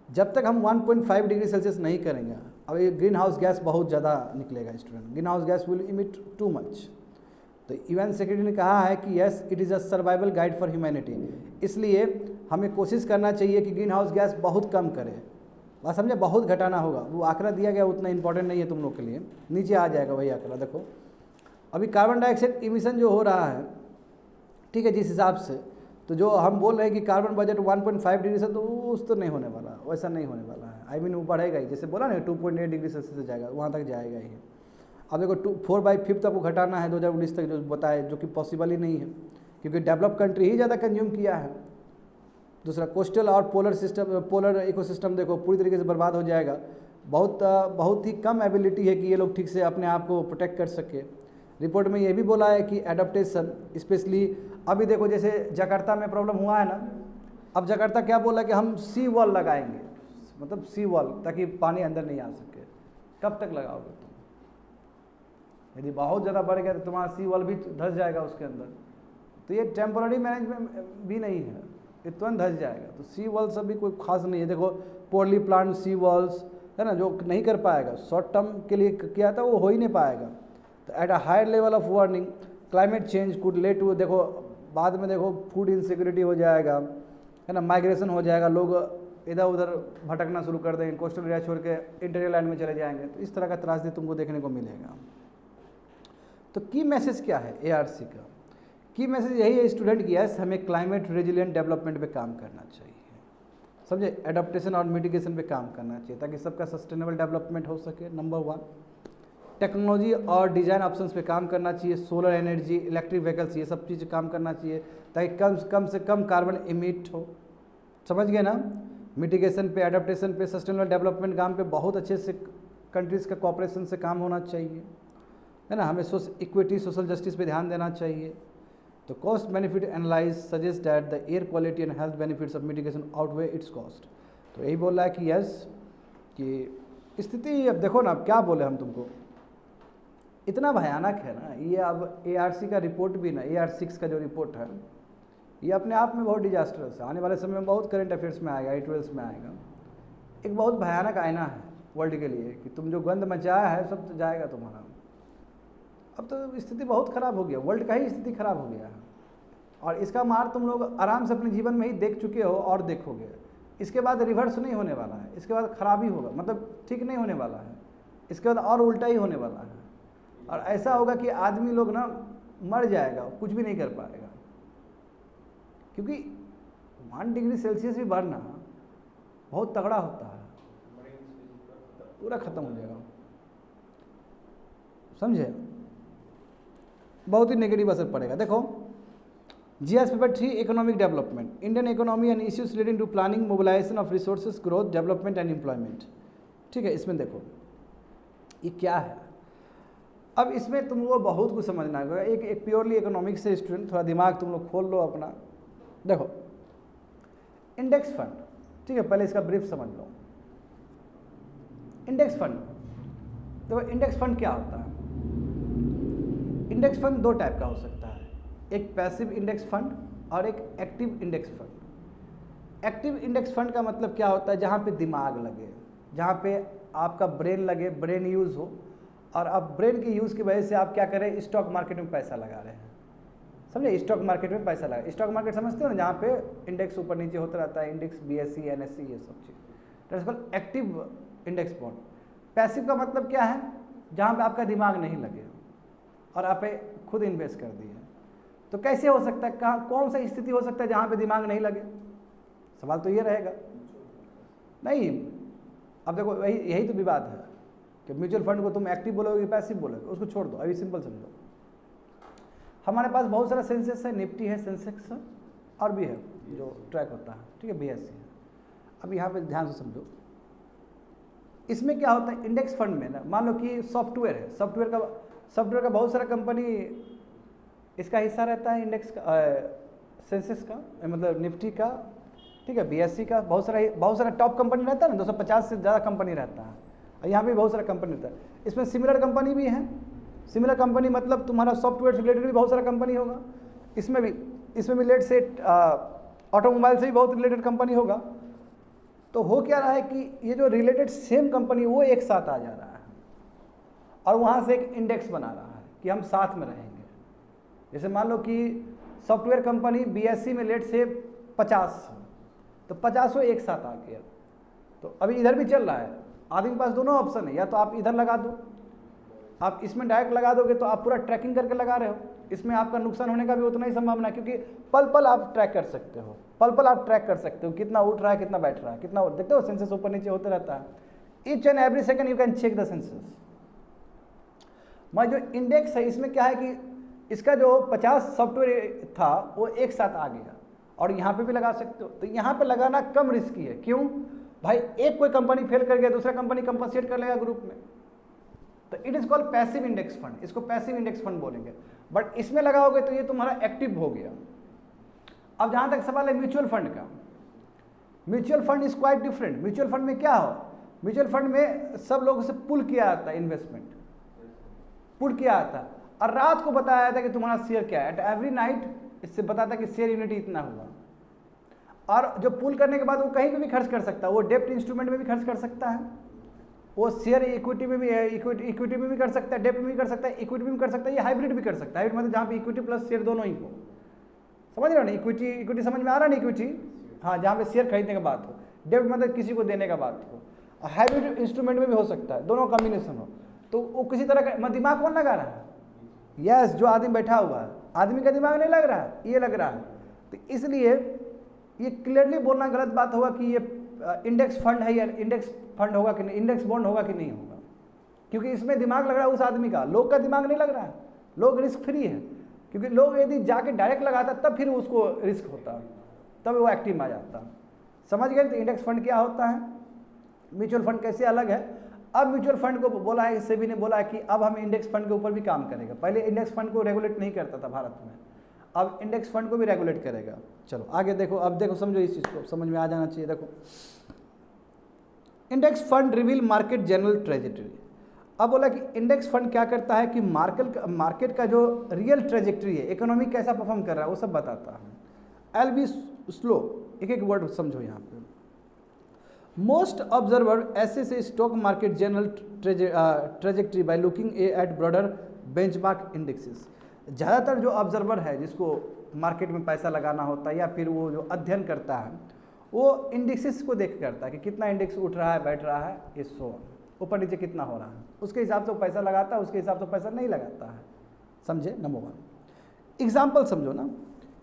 जब तक हम 1.5 डिग्री सेल्सियस नहीं करेंगे, अब ये ग्रीन हाउस गैस बहुत ज़्यादा निकलेगा student, green house gas will emit too much. तो यूएन सेक्रेटरी ने कहा है कि yes it is a survival guide for humanity, इसलिए हमें कोशिश करना चाहिए कि ग्रीन हाउस गैस बहुत कम करें। बात समझे, बहुत घटाना होगा, वो आंकड़ा दिया गया उतना इंपॉर्टेंट नहीं है तुम लोग के लिए, नीचे आ जाएगा वही आंकड़ा। देखो अभी कार्बन डाइऑक्साइड इमिशन जो हो रहा है, ठीक है, जिस हिसाब से, तो जो हम बोल रहे हैं कि कार्बन बजट 1.5 डिग्री से, तो उस तो नहीं होने वाला, वैसा नहीं होने वाला है। आई मीन वो बढ़ेगा ही, जैसे बोला ना 2.8 डिग्री सेल्सियस जाएगा, वहाँ तक जाएगा ही। अब देखो 4/5 आपको घटाना है 2019 तक, जो बताए, जो कि पॉसिबल ही नहीं है, क्योंकि डेवलप कंट्री ही ज़्यादा कंज्यूम किया है। दूसरा, कोस्टल और पोलर इकोसिस्टम देखो पूरी तरीके से बर्बाद हो जाएगा। बहुत ही कम एबिलिटी है कि ये लोग ठीक से अपने आप को प्रोटेक्ट कर सके। रिपोर्ट में ये भी बोला है कि एडाप्टेशन, स्पेशली अभी देखो जैसे जकार्ता में प्रॉब्लम हुआ है ना, अब जकार्ता क्या बोला कि हम सी वॉल लगाएंगे, मतलब सी वॉल, ताकि पानी अंदर नहीं आ सके। कब तक लगाओगे तुम? यदि बहुत ज़्यादा बढ़ गया तो तुम्हारा सी वॉल भी धंस जाएगा उसके अंदर। तो ये टेम्पररी मैनेजमेंट भी नहीं है, ये तुरंत धंस जाएगा। तो सी वॉल सब भी कोई खास नहीं है। देखो पोरली प्लान सी वॉल्स है ना, जो नहीं कर पाएगा, शॉर्ट टर्म के लिए किया था वो हो ही नहीं पाएगा। तो at a higher level of warning climate change could lead to, देखो बाद में देखो फूड इनसिक्योरिटी हो जाएगा, है ना, माइग्रेशन हो जाएगा, लोग इधर उधर भटकना शुरू कर देंगे, कोस्टल एरिया छोड़ के इंटीरियर लैंड में चले जाएंगे। तो इस तरह का त्रासदी तुमको देखने को मिलेगा। तो की मैसेज क्या है ARC का? की मैसेज यही है स्टूडेंट की, यस हमें क्लाइमेट रेजिलिएंट डेवलपमेंट पे काम करना चाहिए, समझे, एडाप्टेशन और मिटिगेशन पे काम करना चाहिए ताकि सबका सस्टेनेबल डेवलपमेंट हो सके। नंबर 1, टेक्नोलॉजी और डिज़ाइन ऑप्शंस पे काम करना चाहिए, सोलर एनर्जी, इलेक्ट्रिक व्हीकल्स, ये सब चीज़ काम करना चाहिए ताकि कम से कम कार्बन इमिट हो। समझ गए ना? मिटिगेशन पे, एडाप्टेशन पे, सस्टेनेबल डेवलपमेंट काम पे बहुत अच्छे से कंट्रीज़ का कॉपरेशन से काम होना चाहिए, है ना। हमें इक्विटी, सोशल जस्टिस पे ध्यान देना चाहिए। तो cost benefit analyse suggest that the air quality and health benefits of mitigation outweigh it's cost. तो यही बोल रहा है कि यस, कि स्थिति, अब देखो ना, अब क्या बोले हम तुमको, इतना भयानक है ना ये। अब ARC का रिपोर्ट भी ना, AR6 का जो रिपोर्ट है, ये अपने आप में बहुत डिजास्टरस है। आने वाले समय में बहुत करंट अफेयर्स में आएगा, A12 में आएगा। एक बहुत भयानक आईना है वर्ल्ड के लिए कि तुम जो गंद मचाया है सब तो जाएगा तुम्हारा। अब तो स्थिति बहुत ख़राब हो गया, वर्ल्ड का ही स्थिति ख़राब हो गया है, और इसका मार तुम लोग आराम से अपने जीवन में ही देख चुके हो और देखोगे। इसके बाद रिवर्स नहीं होने वाला है, इसके बाद खराबी होगा, मतलब ठीक नहीं होने वाला है, इसके बाद और उल्टा ही होने वाला है। और ऐसा होगा कि आदमी लोग ना मर जाएगा, कुछ भी नहीं कर पाएगा, क्योंकि 1 डिग्री सेल्सियस भी बढ़ना बहुत तगड़ा होता है, पूरा ख़त्म हो जाएगा, समझे, बहुत ही नेगेटिव असर पड़ेगा। देखो GS paper 3 economic development, Indian economy and issues relating to planning, mobilisation of resources, growth, development and employment. ठीक है, इसमें देखो ये क्या है। अब इसमें तुमको बहुत कुछ समझना होगा। एक प्योरली इकोनॉमिक्स से स्टूडेंट, थोड़ा दिमाग तुम लोग खोल लो अपना। देखो इंडेक्स फंड, ठीक है, पहले इसका ब्रीफ समझ लो। इंडेक्स फंड, देखो इंडेक्स फंड क्या होता है। इंडेक्स फंड 2 टाइप का हो सकता है, एक पैसिव इंडेक्स फंड और एक active index fund. Active index fund का मतलब क्या होता है, जहाँ पे दिमाग लगे, जहाँ पे आपका ब्रेन लगे, ब्रेन यूज़ हो, और अब ब्रेन की यूज़ की वजह से आप क्या करें, स्टॉक मार्केट में पैसा लगा रहे हैं, समझे, स्टॉक मार्केट में पैसा लगा। स्टॉक मार्केट समझते हो ना, जहाँ पे इंडेक्स ऊपर नीचे होता रहता है, इंडेक्स BSE NSE ये सब चीज़, that's called active index fund. Passive का मतलब क्या है, जहाँ पे आपका दिमाग नहीं लगे और आप खुद इन्वेस्ट कर दिए। तो कैसे हो सकता है, कहाँ, कौन सा स्थिति हो सकता है जहाँ पे दिमाग नहीं लगे? सवाल तो ये रहेगा नहीं। अब देखो यही तो विवाद है कि म्यूचुअल फंड को तुम एक्टिव बोलोगे कि पैसिव बोलोगे, उसको छोड़ दो, अभी सिंपल समझो। हमारे पास बहुत सारा सेंसेस है, निफ्टी है, सेंसेक्स है, और भी है जो ट्रैक होता है, ठीक है, BSE है। अब यहाँ पे ध्यान से समझो, इसमें क्या होता है, इंडेक्स फंड में ना, मान लो कि सॉफ्टवेयर है, सॉफ्टवेयर का बहुत सारा कंपनी इसका हिस्सा रहता है, इंडेक्स का, सेंसेस का, मतलब निफ्टी का, ठीक है, BSE का, बहुत सारा टॉप कंपनी रहता है ना, 250 से ज़्यादा कंपनी रहता है, और यहाँ पे बहुत सारा कंपनी रहता है। इसमें सिमिलर कंपनी भी है, सिमिलर कंपनी मतलब तुम्हारा सॉफ्टवेयर से रिलेटेड भी बहुत सारा कंपनी होगा, इसमें भी लेट से ऑटोमोबाइल से भी बहुत रिलेटेड कंपनी होगा। तो हो क्या रहा है कि ये जो रिलेटेड सेम कंपनी वो एक साथ आ जा रहा है, और वहाँ से एक इंडेक्स बना रहा है कि हम साथ में रहेंगे। जैसे मान लो कि सॉफ्टवेयर कंपनी BSE में लेट से 50, तो 50 एक साथ आ गया। तो अभी इधर भी चल रहा है, आदमी के पास दोनों ऑप्शन है, या तो आप इधर लगा दो, आप इसमें डायरेक्ट लगा दोगे तो आप पूरा ट्रैकिंग करके लगा रहे हो, इसमें आपका नुकसान होने का भी उतना ही संभावना है, क्योंकि पल पल आप ट्रैक कर सकते हो, आप ट्रैक कर सकते हो कितना उठ रहा है, कितना बैठ रहा है, कितना देखते हो, सेंसेस ऊपर नीचे होते रहता है, each and every second you can check the Sensex. मगर जो इंडेक्स है इसमें क्या है कि इसका जो 50 सॉफ्टवेयर था वो एक साथ आ गया, और यहाँ पे भी लगा सकते हो। तो यहाँ पे लगाना कम रिस्की है। क्यों भाई, एक कोई कंपनी फेल कर गया, दूसरा कंपनी कंपनसेट कर लेगा ग्रुप में। तो it is called passive index fund, इसको पैसिव इंडेक्स फंड बोलेंगे। बट इसमें लगाओगे तो ये तुम्हारा एक्टिव हो गया। अब जहां तक सवाल है म्यूचुअल फंड का, mutual fund is quite different. Mutual fund में क्या हो, म्यूचुअल फंड में सब लोगों से पुल किया जाता है, इन्वेस्टमेंट पुल किया जाता है, और रात को बताया जाता है कि तुम्हारा शेयर क्या है। एट एवरी नाइट इससे बताता है कि शेयर यूनिटी इतना हुआ, और जो पुल करने के बाद वो कहीं पे भी खर्च कर सकता है, वो डेप्ट इंस्ट्रूमेंट में भी खर्च कर सकता है, वो शेयर इक्विटी में भी इक्विटी में भी कर सकता है, डेप्ट में भी कर सकता है, इक्विटी में भी कर सकता है, ये हाइब्रिड भी कर सकता है। हाइब्रिड मतलब जहाँ पे इक्विटी प्लस शेयर दोनों ही हो। समझ रहे हो ना, इक्विटी समझ में आ रहा है ना, इक्विटी हाँ, जहाँ पे शेयर खरीदने का बात हो, डेप्ट मतलब किसी को देने का बात हो, हाइब्रिड इंस्ट्रूमेंट में भी हो सकता है, दोनों कॉम्बिनेशन हो। तो वो किसी तरह का दिमाग कौन लगा रहा है? यस, जो आदमी बैठा हुआ है, आदमी का दिमाग नहीं लग रहा है, ये लग रहा है। तो इसलिए ये क्लियरली बोलना गलत बात होगा कि ये इंडेक्स फंड है या इंडेक्स फंड होगा कि नहीं, इंडेक्स बॉन्ड होगा कि नहीं होगा, क्योंकि इसमें दिमाग लग रहा है उस आदमी का, लोग का दिमाग नहीं लग रहा है। लोग रिस्क फ्री है, क्योंकि लोग यदि जाके डायरेक्ट लगाता तब फिर उसको रिस्क होता, तब वो एक्टिव में आ जाता। समझ गए? तो इंडेक्स फंड क्या होता है, म्यूचुअल फंड कैसे अलग है। अब म्यूचुअल फंड को बोला है, सेबी ने बोला है कि अब हम इंडेक्स फंड के ऊपर भी काम करेगा। पहले इंडेक्स फंड को रेगुलेट नहीं करता था भारत में, अब इंडेक्स फंड को भी रेगुलेट करेगा। चलो आगे देखो, अब देखो समझो, इस चीज़ को समझ में आ जाना चाहिए। देखो, index fund reveal market general trajectory. अब बोला कि इंडेक्स फंड क्या करता है कि मार्केट का जो रियल ट्रेजेक्टरी है, इकोनॉमी कैसा परफॉर्म कर रहा है, वो सब बताता है। एल बी स्लो, एक एक वर्ड समझो यहाँ पे। Most observer assess stock market general trajectory by looking at broader benchmark indexes. ज़्यादातर जो ऑब्जर्वर है, जिसको मार्केट में पैसा लगाना होता है या फिर वो जो अध्ययन करता है, वो इंडेक्सेस को देख करता है कि कितना इंडेक्स उठ रहा है, बैठ रहा है, ये सो ऊपर नीचे कितना हो रहा है, उसके हिसाब से वो पैसा लगाता है, उसके हिसाब से पैसा नहीं लगाता है। समझे? नंबर 1 एग्जाम्पल समझो ना।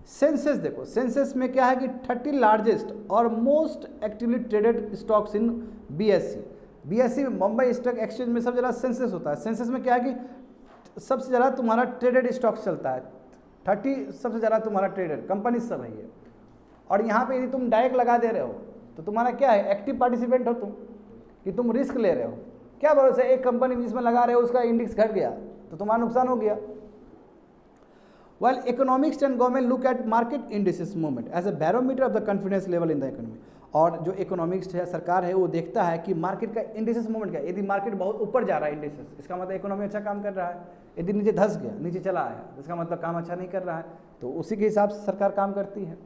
सेंसेस देखो, सेंसेस में क्या है कि 30 लार्जेस्ट और मोस्ट एक्टिवली ट्रेडेड स्टॉक्स इन BSE. BSE Mumbai stock exchange में सबसे ज़्यादा सेंसेस होता है। सेंसेस में क्या है कि सबसे ज़्यादा तुम्हारा ट्रेडेड स्टॉक्स चलता है, 30 सबसे ज़्यादा तुम्हारा ट्रेडेड कंपनी सब है ये। और यहाँ पे यदि तुम डायरेक्ट लगा दे रहे हो तो तुम्हारा क्या है, एक्टिव पार्टिसिपेंट हो तुम, कि तुम रिस्क ले रहे हो। क्या भरोसा, एक कंपनी जिसमें लगा रहे हो उसका इंडेक्स घट गया तो तुम्हारा नुकसान हो गया। While economics and government look at market indices movement as a barometer of the confidence level in the economy, और जो इकोनॉमिक्स है, सरकार है, वो देखता है कि मार्केट का इंडिसेस मूवमेंट क्या है। यदि मार्केट बहुत ऊपर जा रहा है इंडिसेस, इसका मतलब इकोनॉमी अच्छा काम कर रहा है। यदि नीचे धंस गया, नीचे चला आया, इसका मतलब काम अच्छा नहीं कर रहा है, तो उसी के हिसाब से सरकार काम करती है।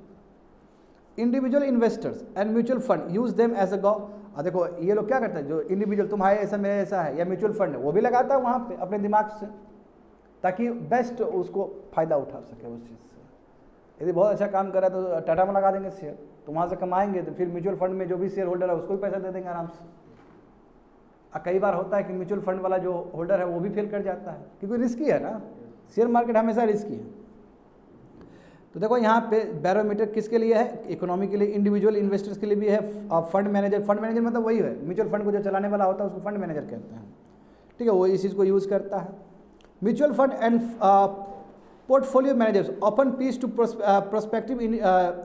Individual investors and mutual fund use them as a देखो ये लोग क्या करते हैं, जो इंडिविजुअल तुम्हारे ऐसा मेरे ऐसा है, या म्यूचुअल फंड है, वो भी लगाता है वहाँ पे अपने दिमाग से, ताकि बेस्ट उसको फ़ायदा उठा सके उस चीज़ से। यदि बहुत अच्छा काम कर रहा है तो टाटा में लगा देंगे शेयर, तो वहाँ से कमाएंगे, तो फिर म्यूचुअल फंड में जो भी शेयर होल्डर है उसको भी पैसा दे देंगे आराम से। कई बार होता है कि म्यूचुअल फंड वाला जो होल्डर है वो भी फेल कर जाता है, क्योंकि रिस्की है ना, शेयर मार्केट हमेशा रिस्की है। तो देखो यहाँ पे बैरोमीटर किसके लिए है, इकोनॉमी के लिए, इंडिविजुअल इन्वेस्टर्स के लिए भी है, फंड मैनेजर। फंड मैनेजर मतलब वही है, म्यूचुअल फंड को जो चलाने वाला होता है उसको फंड मैनेजर कहते हैं, ठीक है, वो इस चीज़ को यूज़ करता है। Mutual fund and portfolio managers often pitch to prospective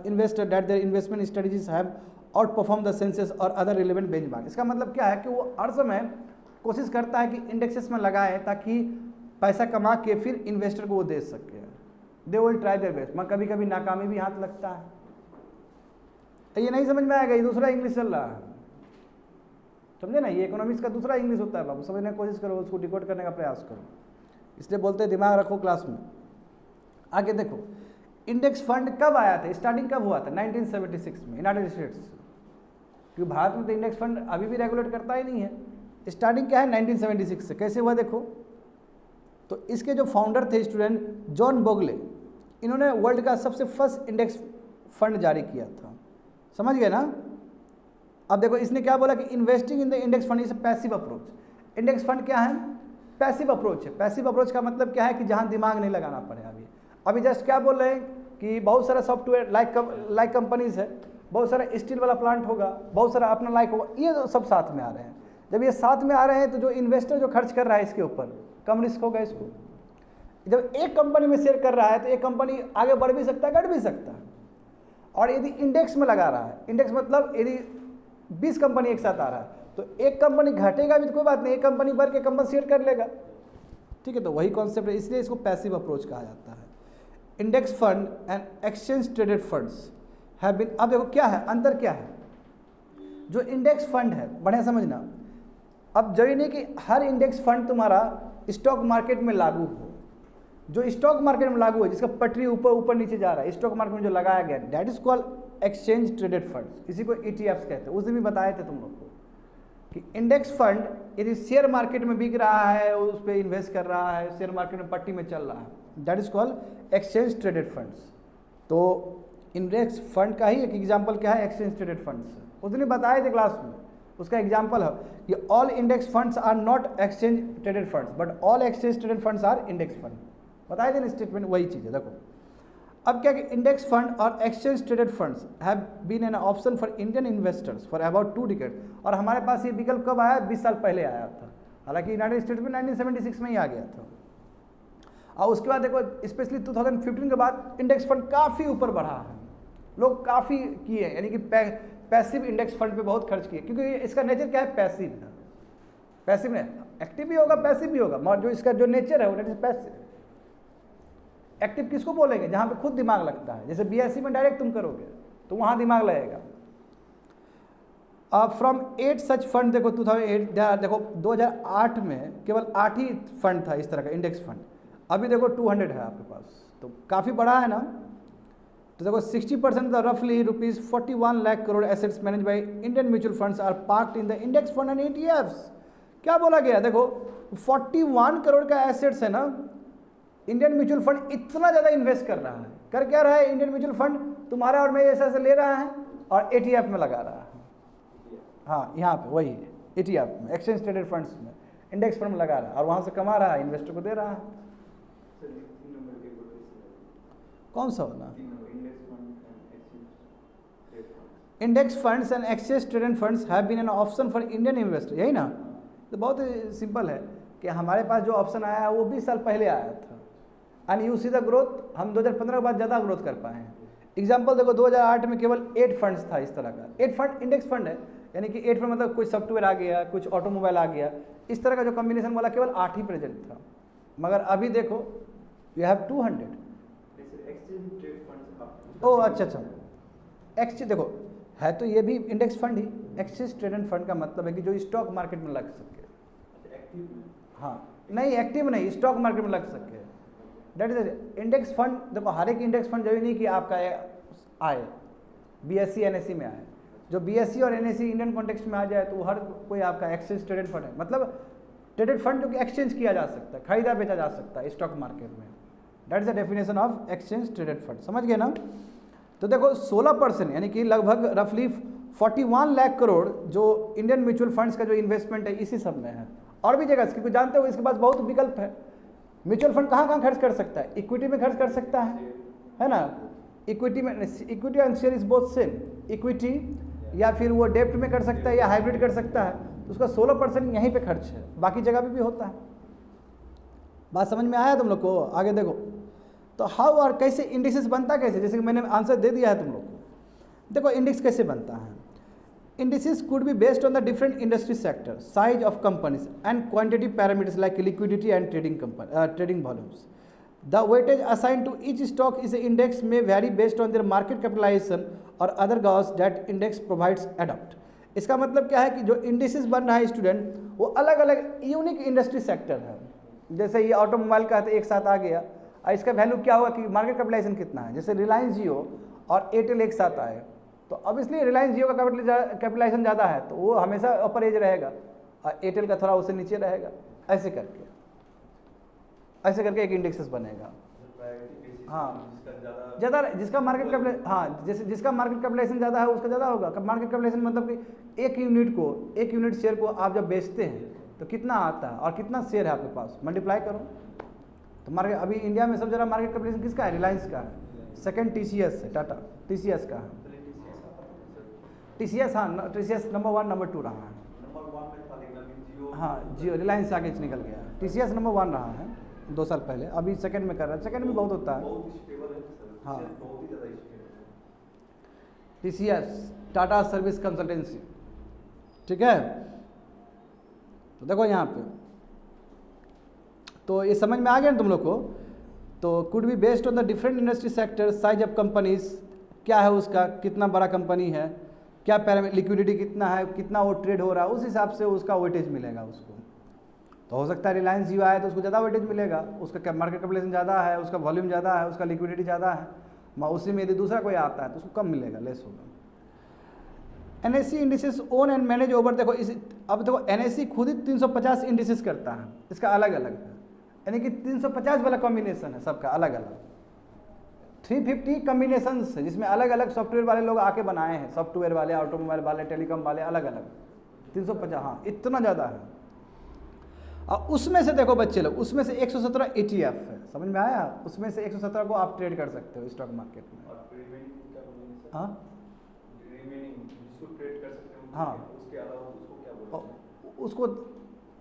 investor that their investment strategies have outperformed the census or other relevant benchmark। इसका मतलब क्या है कि वो हर समय कोशिश करता है कि इंडेक्सेस में लगाए ताकि पैसा कमा के फिर इन्वेस्टर को वो दे सके। They will try their best, मगर कभी कभी नाकामी भी हाथ लगता है। ये नहीं समझ में आएगा, ये दूसरा इंग्लिश चल रहा है, समझे ना, ये इकोनॉमिक्स का दूसरा इंग्लिश होता है बाबू, समझने की कोशिश करो, उसको डिकोड करने का प्रयास करो, इसलिए बोलते हैं दिमाग रखो क्लास में। आगे देखो, इंडेक्स फंड कब आया था, स्टार्टिंग कब हुआ था, 1976 में यूनाइटेड स्टेट्स, क्योंकि भारत में तो इंडेक्स फंड अभी भी रेगुलेट करता ही नहीं है। स्टार्टिंग क्या है, 1976 से। कैसे हुआ देखो, तो इसके जो फाउंडर थे स्टूडेंट जॉन बोगले, इन्होंने वर्ल्ड का सबसे फर्स्ट इंडेक्स फंड जारी किया था। समझ गए ना। अब देखो इसने क्या बोला कि investing in the index fund is a passive approach. Index fund क्या है, पैसिव अप्रोच है। पैसिव अप्रोच का मतलब क्या है कि जहां दिमाग नहीं लगाना पड़े। अभी जस्ट क्या बोल रहे हैं कि बहुत सारा सॉफ्टवेयर लाइक कंपनीज है, बहुत सारा स्टील वाला प्लांट होगा, बहुत सारा अपना लाइक होगा, ये सब साथ में आ रहे हैं। जब ये साथ में आ रहे हैं तो जो इन्वेस्टर जो खर्च कर रहा है इसके ऊपर, कम रिस्क होगा इसको। जब एक कंपनी में शेयर कर रहा है तो एक कंपनी आगे बढ़ भी सकता है, घट भी सकता है। और यदि इंडेक्स में लगा रहा है, इंडेक्स मतलब यदि 20 कंपनी एक साथ आ रहा है तो एक कंपनी घटेगा भी तो कोई बात नहीं, एक कंपनी बढ़ के कंपनसेट कर लेगा, ठीक है। तो वही कॉन्सेप्ट है, इसलिए इसको पैसिव अप्रोच कहा जाता है। Index fund and exchange traded funds have been, अब देखो क्या है अंतर, क्या है। जो इंडेक्स फंड है, बढ़िया समझना, अब जरूरी नहीं कि हर इंडेक्स फंड तुम्हारा स्टॉक मार्केट में लागू हो। जो स्टॉक मार्केट में लागू है, जिसका पटरी ऊपर ऊपर नीचे जा रहा है, स्टॉक मार्केट में जो लगाया गया, that is called exchange traded funds, इसी को ETFs कहते हैं। उस दिन भी बताए थे तुम लोग को कि इंडेक्स फंड यदि शेयर मार्केट में बिक रहा है, उस पर इन्वेस्ट कर रहा है, शेयर मार्केट में पट्टी में चल रहा है, that is called exchange traded funds. तो इंडेक्स फंड का ही एक एग्जाम्पल क्या है, एक्सचेंज ट्रेडेड फंड्स। उस दिन बताए थे क्लास में, उसका एग्जाम्पल है कि all index funds are not exchange traded funds but all exchange traded funds are index fund, बताए थे ना स्टेटमेंट, वही चीज़ है। देखो अब क्या कि इंडेक्स फंड और exchange traded funds have been an option for Indian investors for about 2 decade. और हमारे पास ये विकल्प कब आया, 20 साल पहले आया था, हालांकि यूनाइटेड स्टेट्स में 1976 में ही आ गया था। और उसके बाद देखो स्पेशली 2015 के बाद इंडेक्स फंड काफ़ी ऊपर बढ़ा है, लोग काफ़ी किए, यानी कि पैसिव इंडेक्स फंड पे बहुत खर्च किए, क्योंकि इसका नेचर क्या है, पैसिव है। पैसिव नहीं, एक्टिव भी होगा पैसिव भी होगा, जो इसका जो नेचर है वो नेचर पैसिव। एक्टिव किसको बोलेंगे, जहाँ पे खुद दिमाग लगता है, जैसे BSc में डायरेक्ट तुम करोगे तो वहाँ दिमाग लगेगा। अब फ्रॉम 8 सच फंड, देखो 2008, देखो 2008 में केवल 8 ही फंड था इस तरह का इंडेक्स फंड, अभी देखो 200 है आपके पास, तो काफ़ी बड़ा है ना। तो देखो 60% द रफली ₹41 lakh crore assets manage by Indian mutual funds are parked in the index fund and ETFs। क्या बोला गया, देखो 41 करोड़ का एसेट्स है ना, इंडियन म्यूचुअल फंड इतना ज़्यादा इन्वेस्ट कर रहा है, कर क्या रहा है, इंडियन म्यूचुअल फंड तुम्हारा और मैं ऐसा ले रहा है और ETF में लगा रहा है। हाँ, यहाँ पे वही ETF में, एक्सचेंज ट्रेडेड फंड्स में, इंडेक्स फंड में लगा रहा है और वहाँ से कमा रहा है, इन्वेस्टर को दे रहा है। कौन सा होना, index funds and exchange traded funds have been an option for Indian investor, यही ना। तो बहुत सिंपल है कि हमारे पास जो ऑप्शन आया है वो 20 साल पहले आया था, and you see the growth, हम 2015 के बाद ज़्यादा ग्रोथ कर पाए हैं। एग्जाम्पल देखो 2008 में केवल 8 फंड्स था इस तरह का, 8 फंड इंडेक्स फंड है, यानी कि 8 फंड मतलब कुछ सॉफ्टवेयर आ गया, कुछ ऑटोमोबाइल आ गया, इस तरह का जो कॉम्बिनेशन वाला केवल 8 ही प्रेजेंट था। मगर अभी देखो यू हैव 200। ओह अच्छा, एक्सचेंज देखो है तो ये भी इंडेक्स फंड ही, एक्सचेंज ट्रेडेड फंड का मतलब है कि जो स्टॉक मार्केट में लग सके। हाँ नहीं, एक्टिव नहीं, स्टॉक मार्केट में लग सके, दैट इज इंडेक्स फंड। देखो हर एक इंडेक्स फंड जरूरी नहीं कि आपका आए BSc NSE में आए, जो BSc और NSE इंडियन कॉन्टेक्स्ट में आ जाए तो हर कोई आपका एक्सचेंज ट्रेडेड फंड है, मतलब ट्रेडेड फंड जो कि एक्सचेंज किया जा सकता है, खरीदा बेचा जा सकता है स्टॉक मार्केट में, that is the definition of exchange traded fund, समझ गए ना। तो देखो 16% यानी कि लगभग रफली 41 लाख करोड़ जो इंडियन म्यूचुअल फंड्स का जो इन्वेस्टमेंट है इसी सब में है, और भी जगह, क्योंकि जानते हो इसके पास बहुत विकल्प है। म्यूचुअल फंड कहाँ कहाँ खर्च कर सकता है, इक्विटी में खर्च कर सकता है ना, इक्विटी में, equity and share is both same, equity या फिर वो डेप्ट में कर सकता है या हाइब्रिड कर सकता है, तो उसका 16% यहीं पे खर्च है, बाकी जगह पे भी होता है। बात समझ में आया तुम लोग को, आगे देखो। तो हाउ और कैसे इंडेक्सेस बनता कैसे, जैसे कि मैंने आंसर दे दिया है तुम लोग को। देखो इंडेक्स कैसे बनता है, indices could be based on the different industry sector, size of companies and quantitative parameters like liquidity and trading volumes. The weightage assigned to each stock is an index may vary based on their market capitalization or other goals that index provides adopt. इसका मतलब क्या है कि जो indices बन रहा है student, वो अलग अलग यूनिक इंडस्ट्री सेक्टर है। जैसे ये ऑटोमोबाइल का तो एक साथ आ गया, और इसका वैल्यू क्या होगा कि मार्केट कैपिटलाइजेशन कितना है, जैसे रिलायंस जियो और एयरटेल एक साथ आए तो अब इसलिए रिलायंस जियो का कैपिटलाइजेशन ज़्यादा है तो वो हमेशा अपर एज रहेगा और एयरटेल का थोड़ा उससे नीचे रहेगा, ऐसे करके एक इंडेक्सेस बनेगा। हाँ ज़्यादा, जिसका मार्केट कैपिटल, हाँ जैसे जिसका मार्केट कैपिटलाइजेशन ज़्यादा है उसका ज़्यादा होगा। मार्केट कैपिटलाइजेशन मतलब कि एक यूनिट शेयर को आप जब बेचते हैं तो कितना आता है और कितना शेयर है आपके पास, मल्टीप्लाई करो तो मार्केट। अभी इंडिया में सबसे ज़्यादा मार्केट कैपिटलाइजेशन किसका है, रिलायंस का है, सेकंड TCS है, टाटा TCS का है, TCS हाँ TCS नंबर 1 नंबर 2 रहा है। हाँ जियो रिलायंस से आगे निकल गया। TCS नंबर 1 रहा है 2 साल पहले, अभी सेकंड में कर रहा है, सेकंड में बहुत होता है। बहुत स्टेबल है सर। हाँ। बहुत ही ज़्यादा स्टेबल है। TCS टाटा सर्विस कंसल्टेंसी, ठीक है। तो देखो यहाँ पे तो ये समझ में आ गया ना तुम लोग को। तो could be based on the different industry sector, size of companies क्या है उसका, कितना बड़ा कंपनी है, क्या पैरामीटर, लिक्विडिटी कितना है, कितना वो ट्रेड हो रहा है, उस हिसाब से उसका वेटेज मिलेगा उसको। तो हो सकता है रिलायंस जियो आए तो उसको ज़्यादा वेटेज मिलेगा, उसका मार्केट कैपिटलाइजेशन ज़्यादा है, उसका वॉल्यूम ज़्यादा है, उसका लिक्विडिटी ज़्यादा है। उसी में यदि दूसरा कोई आता है तो उसको कम मिलेगा, लेस होगा। NSE indices own and manage over, देखो इस अब देखो NSE खुद ही 350 इंडिसेस करता है, इसका अलग अलग है, यानी कि 350 वाला कॉम्बिनेशन है सबका अलग अलग। 350 कॉम्बिनेशंस है जिसमें अलग अलग सॉफ्टवेयर वाले लोग आके बनाए हैं, सॉफ्टवेयर वाले, ऑटोमोबाइल वाले, टेलीकॉम वाले, अलग अलग 350, हाँ इतना ज़्यादा है। और उसमें से देखो बच्चे लोग, उसमें से 117 ETF है, समझ में आया। उसमें से 117 को आप ट्रेड कर सकते हो स्टॉक मार्केट में। और रिमेनिंग क्या बोलेंगे सर? हाँ रिमेनिंग जिसको ट्रेड कर सकते हैं, हाँ। उसके अलावा उसको क्या बोलेंगे? उसको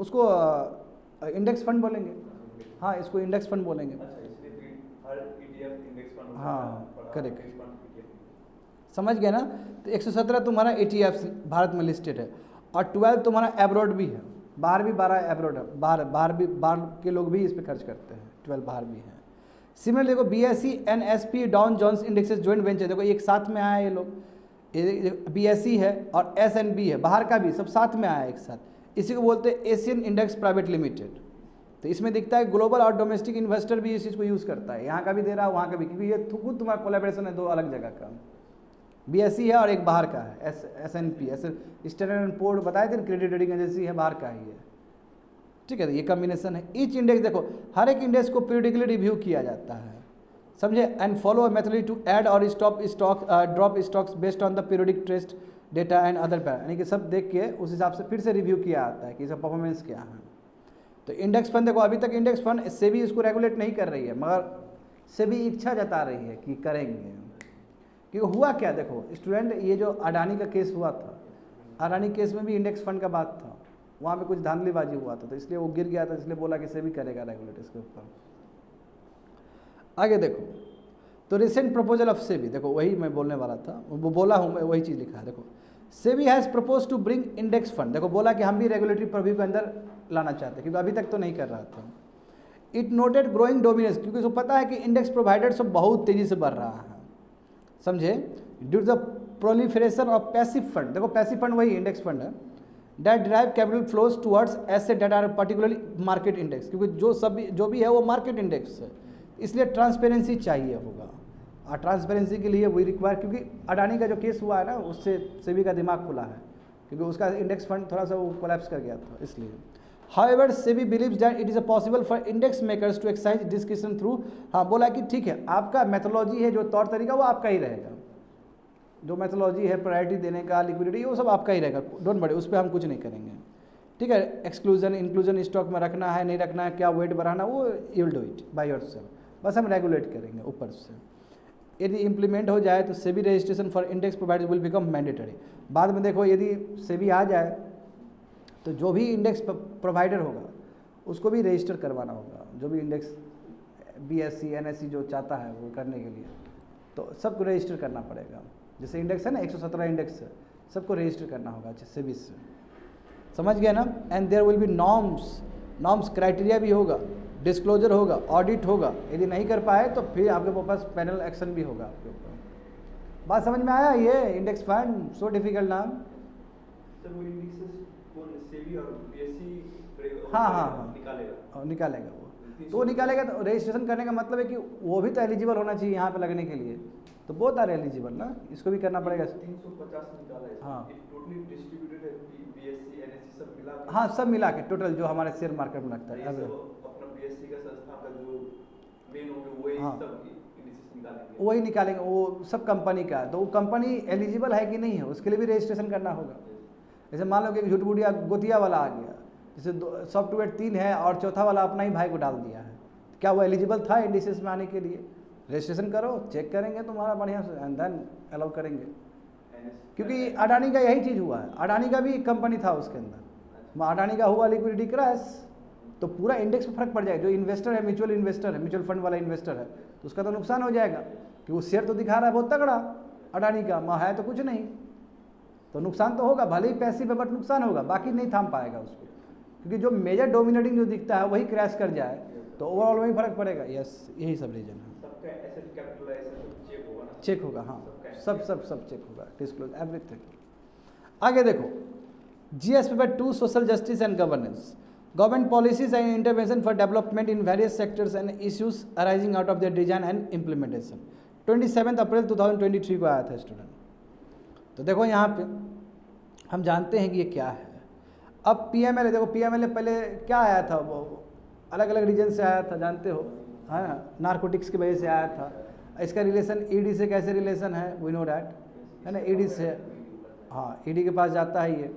उसको इंडेक्स फंड बोलेंगे। हाँ इसको इंडेक्स फंड बोलेंगे। अच्छा, इसलिए फिर हर ETF इंडेक्स फंड होता हाँ, है, और हर correct। Index fund ETF। समझ गए ना। तो 117 तुम्हारा ETF भारत में लिस्टेड है, और 12 तुम्हारा एब्रॉड भी है, बाहर भी 12 एब्रॉड है, बाहर के लोग भी इस पर खर्च करते हैं, 12 बाहर भी है। सिमिलर देखो BSE NSP Dow Jones indexes joint venture, देखो एक साथ में आया ये लोग, BSE है और SNB है, बाहर का भी सब साथ में आया एक साथ। इसी को बोलते हैं एशियन इंडेक्स प्राइवेट लिमिटेड। तो इसमें दिखता है ग्लोबल और डोमेस्टिक इन्वेस्टर भी इस चीज़ को यूज़ करता है, यहाँ का भी दे रहा है वहाँ का भी, क्योंकि ये खुद तुम्हारा कोलैबोरेशन है दो अलग जगह का। BSE है और एक बाहर का है SNP, स्टैंडर्ड एंड पोर्ड बताए थे, क्रेडिट रेटिंग एजेंसी है, बाहर का ही है, ठीक है। तो ये कॉम्बिनेशन है। ईच इंडेक्स देखो, हर एक इंडेक्स को पीरियडिकली रिव्यू किया जाता है, समझे। And follow methodology to add और drop stocks based on the periodic test data and other parameter, यानी कि सब देख के उस हिसाब से फिर से रिव्यू किया जाता है कि इसका परफॉर्मेंस क्या है। तो इंडेक्स फंड देखो, अभी तक इंडेक्स फंड सेबी इसको रेगुलेट नहीं कर रही है, मगर सेबी इच्छा जता रही है कि करेंगे। क्योंकि हुआ क्या, देखो स्टूडेंट, ये जो अडानी का केस हुआ था, अडानी केस में भी इंडेक्स फंड का बात था, वहाँ पे कुछ धांधलीबाजी हुआ था, तो इसलिए वो गिर गया था, इसलिए बोला कि सेबी करेगा रेगुलेट इसके ऊपर। आगे देखो, तो रिसेंट प्रपोजल ऑफ सेबी, देखो वही मैं बोलने वाला था, वो बोला हूँ मैं, वही चीज़ लिखा है। देखो SEBI has propose to bring index fund, देखो बोला कि हम भी रेगुलेटरी प्रव्यू के अंदर लाना चाहते हैं, क्योंकि अभी तक तो नहीं कर रहा था। इट नोटेड ग्रोइंग डोमिनेंस, क्योंकि उसको पता है कि इंडेक्स प्रोवाइडर सब बहुत तेज़ी से बढ़ रहा है, समझे। Due to the proliferation of passive fund, देखो पैसिव फंड वही इंडेक्स फंड है, that drive capital flows towards asset that are particularly market index, क्योंकि जो भी है वो मार्केट इंडेक्स है, इसलिए ट्रांसपेरेंसी चाहिए होगा। और ट्रांसपेरेंसी के लिए वही रिक्वायर, क्योंकि अडानी का जो केस हुआ है ना, उससे सेबी का दिमाग खुला है, क्योंकि उसका इंडेक्स फंड थोड़ा सा वो कोलैप्स कर गया था, इसलिए। However SEBI believes that it is a possible for index makers to exercise description through, हाँ बोला कि ठीक है, आपका मेथोलॉजी है, जो तौर तरीका वो आपका ही रहेगा, जो मेथोलॉजी है प्रायोरिटी देने का, लिक्विडिटी, वो सब आपका ही रहेगा, डोंट वरी, उस पर हम कुछ नहीं करेंगे, ठीक है। एक्सक्लूजन इंक्लूजन स्टॉक में रखना है नहीं रखना है, क्या वेट बढ़ाना, वो you will do it by yourself, बस हम रेगुलेट करेंगे ऊपर से। यदि इम्प्लीमेंट हो जाए तो SEBI registration for index provider will become mandatory. बाद में देखो, यदि सेबी आ जाए तो जो भी इंडेक्स प्रोवाइडर होगा उसको भी रजिस्टर करवाना होगा, जो भी इंडेक्स BSE NSE जो चाहता है वो करने के लिए, तो सबको रजिस्टर करना पड़ेगा। जैसे इंडेक्स है ना, 117 इंडेक्स है, सबको रजिस्टर करना होगा अच्छे सेबी से, समझ गया ना। And there will be norms criteria भी होगा, डिस्क्लोजर होगा, ऑडिट होगा, यदि नहीं कर पाए तो फिर आपके पास पैनल एक्शन भी होगा आपके ऊपर। बात समझ में आया? ये इंडेक्स फंड सो डिफिकल्ट नाम। सर वो इंडेक्सेस कौन, सेबी और BSE हाँ निकालेगा? निकालेगा वो, तो वो निकालेगा। तो रजिस्ट्रेशन करने का मतलब है कि वो भी तो एलिजिबल होना चाहिए यहाँ पे लगने के लिए, तो बहुत आर एलिजिबल ना, इसको भी करना पड़ेगा। 350 निकाला है। हाँ। टोटली डिस्ट्रीब्यूटेड है, BSE NSE सब मिला के? हाँ सब मिला के टोटल जो हमारे शेयर मार्केट में लगता है। ये सब अपना BSE का संस्था का जो मेन होगा वही हाँ। सब इंडेक्सेस निकालेंगे? वही निकालेंगे, वो सब कंपनी का, तो वो कंपनी एलिजिबल है कि नहीं है उसके लिए भी रजिस्ट्रेशन करना होगा। जैसे मान लो कि झूठबुटिया गोतिया वाला आ गया, जैसे सॉफ्टवेयर 3 है और चौथा वाला अपना ही भाई को डाल दिया है, क्या वो एलिजिबल था इंडिसेस में आने के लिए? रजिस्ट्रेशन करो, चेक करेंगे तुम्हारा बढ़िया से, एंड देन अलाउ करेंगे। क्योंकि अडानी का यही चीज़ हुआ है, अडानी का भी कंपनी था उसके अंदर, अडानी का हुआ लिक्विडिटी क्रैश तो पूरा इंडेक्स में फर्क पड़ जाएगा। जो इन्वेस्टर है, म्यूचुअल इन्वेस्टर है, म्यूचुअल फंड वाला इन्वेस्टर है, तो उसका तो नुकसान हो जाएगा कि वो शेयर तो दिखा रहा है बहुत तगड़ा अडानी का, है तो कुछ नहीं, तो नुकसान तो होगा, भले ही पैसिव है बट नुकसान होगा, बाकी नहीं थाम पाएगा उसको, क्योंकि जो मेजर डोमिनेटिंग जो दिखता है वही क्रैश कर जाए तो ओवरऑल वही फर्क पड़ेगा। यस, यही सब रीजन है। सबका एसेट कैपिटलाइजेशन चेक होगा ना? चेक होगा, हाँ, सब चेक होगा, डिस्क्लोज एवरीथिंग। आगे देखो, GS paper 2 social justice and governance, government policies and intervention for development in various sectors and issues arising out of the design and implementation, 27 अप्रैल 2023 को आया था स्टूडेंट। तो देखो यहाँ पे हम जानते हैं कि ये क्या है। अब पीएमएलए, देखो पीएमएलए पहले क्या आया था, वो अलग अलग रीजन से आया था, जानते हो, है ना, नारकोटिक्स की वजह से आया था। इसका रिलेशन ईडी से कैसे रिलेशन है, वी नो डैट, है ना, ईडी से, हाँ, ईडी के पास जाता है ये,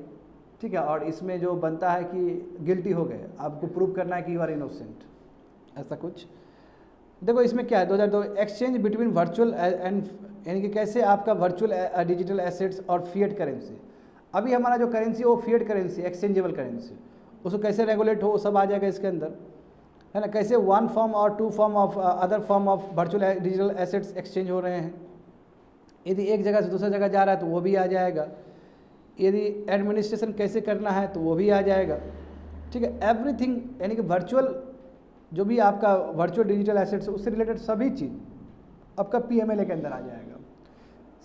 ठीक है, और इसमें जो बनता है कि गिल्टी हो गए, आपको प्रूव करना है कि यू आर इनोसेंट, ऐसा कुछ। देखो इसमें क्या है, 2002 एक्सचेंज बिटवीन वर्चुअल एंड, यानी कि कैसे आपका वर्चुअल डिजिटल एसेट्स और फिएट करेंसी, अभी हमारा जो करेंसी वो फिएट करेंसी, एक्सचेंजेबल करेंसी, उसको कैसे रेगुलेट हो, वो सब आ जाएगा इसके अंदर, है ना, कैसे 1 फॉर्म और 2 form of other form of virtual digital assets exchange हो रहे हैं, यदि एक जगह से दूसरी जगह जा रहा है तो वो भी आ जाएगा, यदि एडमिनिस्ट्रेशन कैसे करना है तो वो भी आ जाएगा, ठीक है, एवरीथिंग, यानी कि वर्चुअल जो भी आपका वर्चुअल डिजिटल एसेट्स उससे रिलेटेड सभी चीज़ आपका पीएमएलए के अंदर आ जाएगा।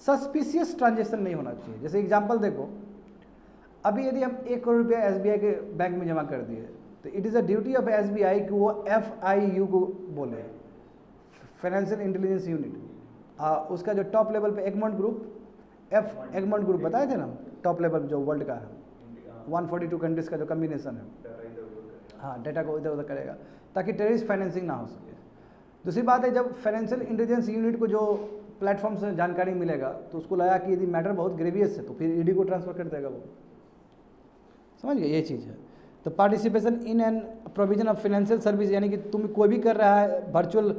सस्पिशियस ट्रांजेक्शन नहीं होना चाहिए। जैसे एग्जांपल देखो, अभी यदि हम 1 करोड़ रुपया एसबीआई के बैंक में जमा कर दिए तो it is a duty of SBI कि वो FIU को बोले, फाइनेंशियल इंटेलिजेंस यूनिट, उसका जो टॉप लेवल पे एगमोंट ग्रुप, एगमोंट ग्रुप बताए थे ना, टॉप लेवल जो वर्ल्ड का है, 142 कंट्रीज का जो कम्बिनेशन है, हाँ, डेटा को इधर उधर करेगा ताकि टेररिस्ट फाइनेंसिंग ना हो सके। दूसरी बात है, जब फाइनेंशियल इंटेलिजेंस यूनिट को जो प्लेटफॉर्म से जानकारी मिलेगा तो उसको लगा कि यदि मैटर बहुत ग्रेवियस है तो फिर ईडी को ट्रांसफर कर देगा वो, समझ गए, ये चीज़ है। तो participation in an provision of financial service, यानी कि तुम कोई भी कर रहा है वर्चुअल,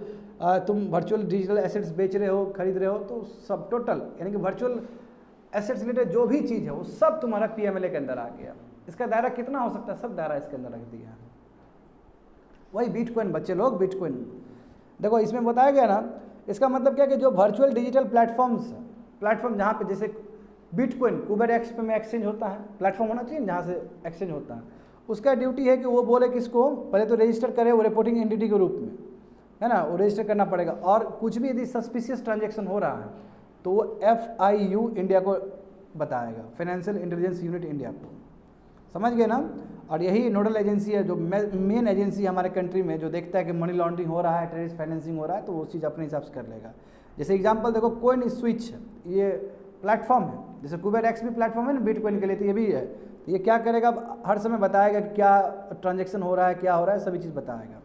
तुम वर्चुअल डिजिटल एसेट्स बेच रहे हो, खरीद रहे हो, तो सब टोटल, यानी कि वर्चुअल एसेट्स रिलेटेड जो भी चीज़ है वो सब तुम्हारा पीएमएलए के अंदर आ गया। इसका दायरा कितना हो सकता है, सब दायरा इसके अंदर रख दिया है। वही बिटकॉइन, बच्चे लोग बिटकॉइन देखो इसमें बताया गया ना, इसका मतलब क्या है कि जो वर्चुअल डिजिटल प्लेटफॉर्म जहाँ पे जैसे बिटकॉइन कुबेरएक्स पे में एक्सचेंज होता है, प्लेटफॉर्म होना चाहिए जहाँ से एक्सचेंज होता है, उसका ड्यूटी है कि वो बोले कि इसको पहले तो रजिस्टर करे वो रिपोर्टिंग एंटिटी के रूप में, है ना, वो रजिस्टर करना पड़ेगा, और कुछ भी यदि सस्पिशियस ट्रांजेक्शन हो रहा है तो वो FIU इंडिया को बताएगा, फाइनेंशियल इंटेलिजेंस यूनिट इंडिया को, समझ गए ना। और यही नोडल एजेंसी है, जो मेन एजेंसी हमारे कंट्री में जो देखता है कि मनी लॉन्ड्रिंग हो रहा है, टेररिस्ट फाइनेंसिंग हो रहा है, तो वो चीज़ अपने हिसाब से कर लेगा। जैसे एग्जांपल देखो, कोइन स्विच, ये प्लेटफॉर्म है, जैसे कुबेरएक्स भी प्लेटफॉर्म है ना बिटकॉइन के लिए, तो ये भी है, तो ये क्या करेगा, हर समय बताएगा कि क्या ट्रांजेक्शन हो रहा है, क्या हो रहा है, सभी चीज़ बताएगा।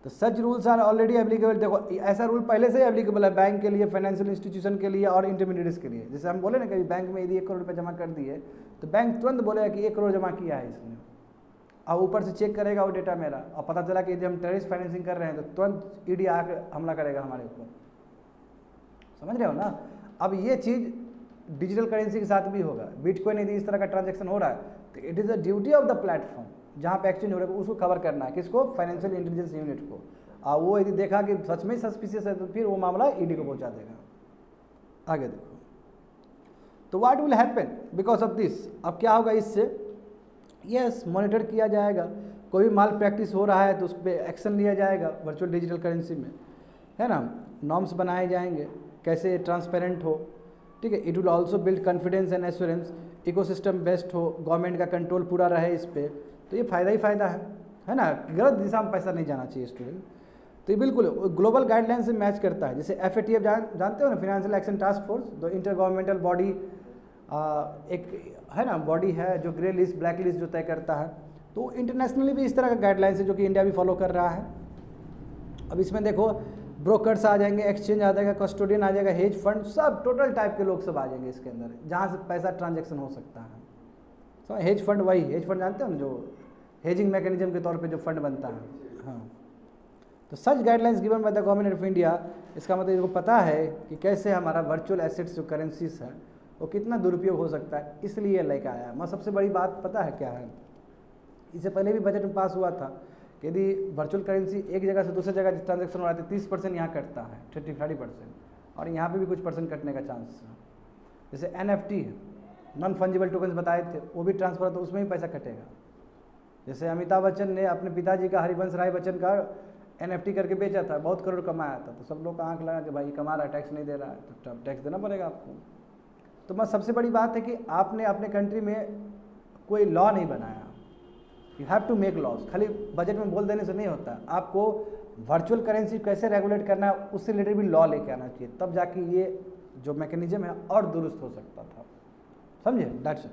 तो such rules are already applicable. देखो ऐसा रूल पहले से ही एप्लीकेबल है बैंक के लिए, फाइनेंशियल इंस्टीट्यूशन के लिए और इंटरमीडिएट्स के लिए। जैसे हम बोले ना कभी बैंक में यदि 1 करोड़ रुपये जमा कर दिए तो बैंक तुरंत बोलेगा कि 1 करोड़ जमा किया है इसने, और ऊपर से चेक करेगा वो डेटा मेरा, और पता चला कि यदि हम टेररिस्ट फाइनेंसिंग कर रहे हैं तो तुरंत ईडी आकर हमला करेगा हमारे ऊपर, समझ रहे हो ना। अब ये चीज़ डिजिटल करेंसी के साथ भी होगा। बिटकॉइन यदि इस तरह का ट्रांजेक्शन हो रहा है तो it is the duty of the platform जहाँ पे एक्सचेंज हो रहा है उसको कवर करना है, किसको, फाइनेंशियल इंटेलिजेंस यूनिट को। और वो यदि देखा कि सच में सस्पिशियस है तो फिर वो मामला ईडी को पहुँचा देगा। आगे देखो, तो what will happen because of this, अब क्या होगा इससे, यस मॉनिटर किया जाएगा, कोई भी माल प्रैक्टिस हो रहा है तो उस पर एक्शन लिया जाएगा वर्चुअल डिजिटल करेंसी में, है ना, नॉर्म्स बनाए जाएंगे कैसे ट्रांसपेरेंट हो, ठीक है। It will also build confidence and assurance, ecosystem best हो, गवर्नमेंट का कंट्रोल पूरा रहे इस पर, तो ये फ़ायदा ही फ़ायदा है ना, गलत दिशा में पैसा नहीं जाना चाहिए स्टूडेंट। तो ये बिल्कुल ग्लोबल गाइडलाइन से मैच करता है। जैसे FATF जानते हो ना, फाइनेंशियल एक्शन टास्क फोर्स, जो इंटर गवर्नमेंटल बॉडी एक है ना, बॉडी है जो ग्रे लिस्ट ब्लैक लिस्ट जो तय करता है, तो इंटरनेशनली भी इस तरह का गाइडलाइंस है जो कि इंडिया भी फॉलो कर रहा है। अब इसमें देखो ब्रोकर्स आ जाएंगे, एक्सचेंज आ जाएगा, कस्टोडियन आ जाएगा, हेज फंड, सब टोटल टाइप के लोग सब आ जाएंगे इसके अंदर जहाँ से पैसा ट्रांजेक्शन हो सकता है। तो हेज फंड, वही हेज फंड जानते हो ना, जो हेजिंग मैकेनिज्म के तौर पे जो फंड बनता है, हाँ। तो सच guidelines given by the government of India, इसका मतलब इनको पता है कि कैसे हमारा वर्चुअल एसेट्स जो करेंसीज है वो कितना दुरुपयोग हो सकता है, इसलिए लेकर आया है। मैं सबसे बड़ी बात पता है क्या है, इससे पहले भी बजट में पास हुआ था कि यदि वर्चुअल करेंसी एक जगह से दूसरी जगह ट्रांजेक्शन हो रहा है तो 30% यहाँ कटता है, 30% और यहाँ पे भी कुछ परसेंट कटने का चांस है। जैसे NFT है, नॉन फंजिबल टोकन्स बताए थे, वो भी ट्रांसफर है तो उसमें भी पैसा कटेगा। जैसे अमिताभ बच्चन ने अपने पिताजी का हरिवंश राय बच्चन का NFT करके बेचा था, बहुत करोड़ कमाया था, तो सब लोग का आँख लगा कि भाई कमा रहा है, टैक्स नहीं दे रहा है, तो टैक्स देना पड़ेगा आपको। तो बस सबसे बड़ी बात है कि आपने अपने कंट्री में कोई लॉ नहीं बनाया। You have to make laws, खाली बजट में बोल देने से नहीं होता। आपको वर्चुअल करेंसी कैसे रेगुलेट करना है उससे रिलेटेड भी लॉ लेके आना चाहिए, तब जाके ये जो मैकेनिज्म है और दुरुस्त हो सकता था। समझे? That's it.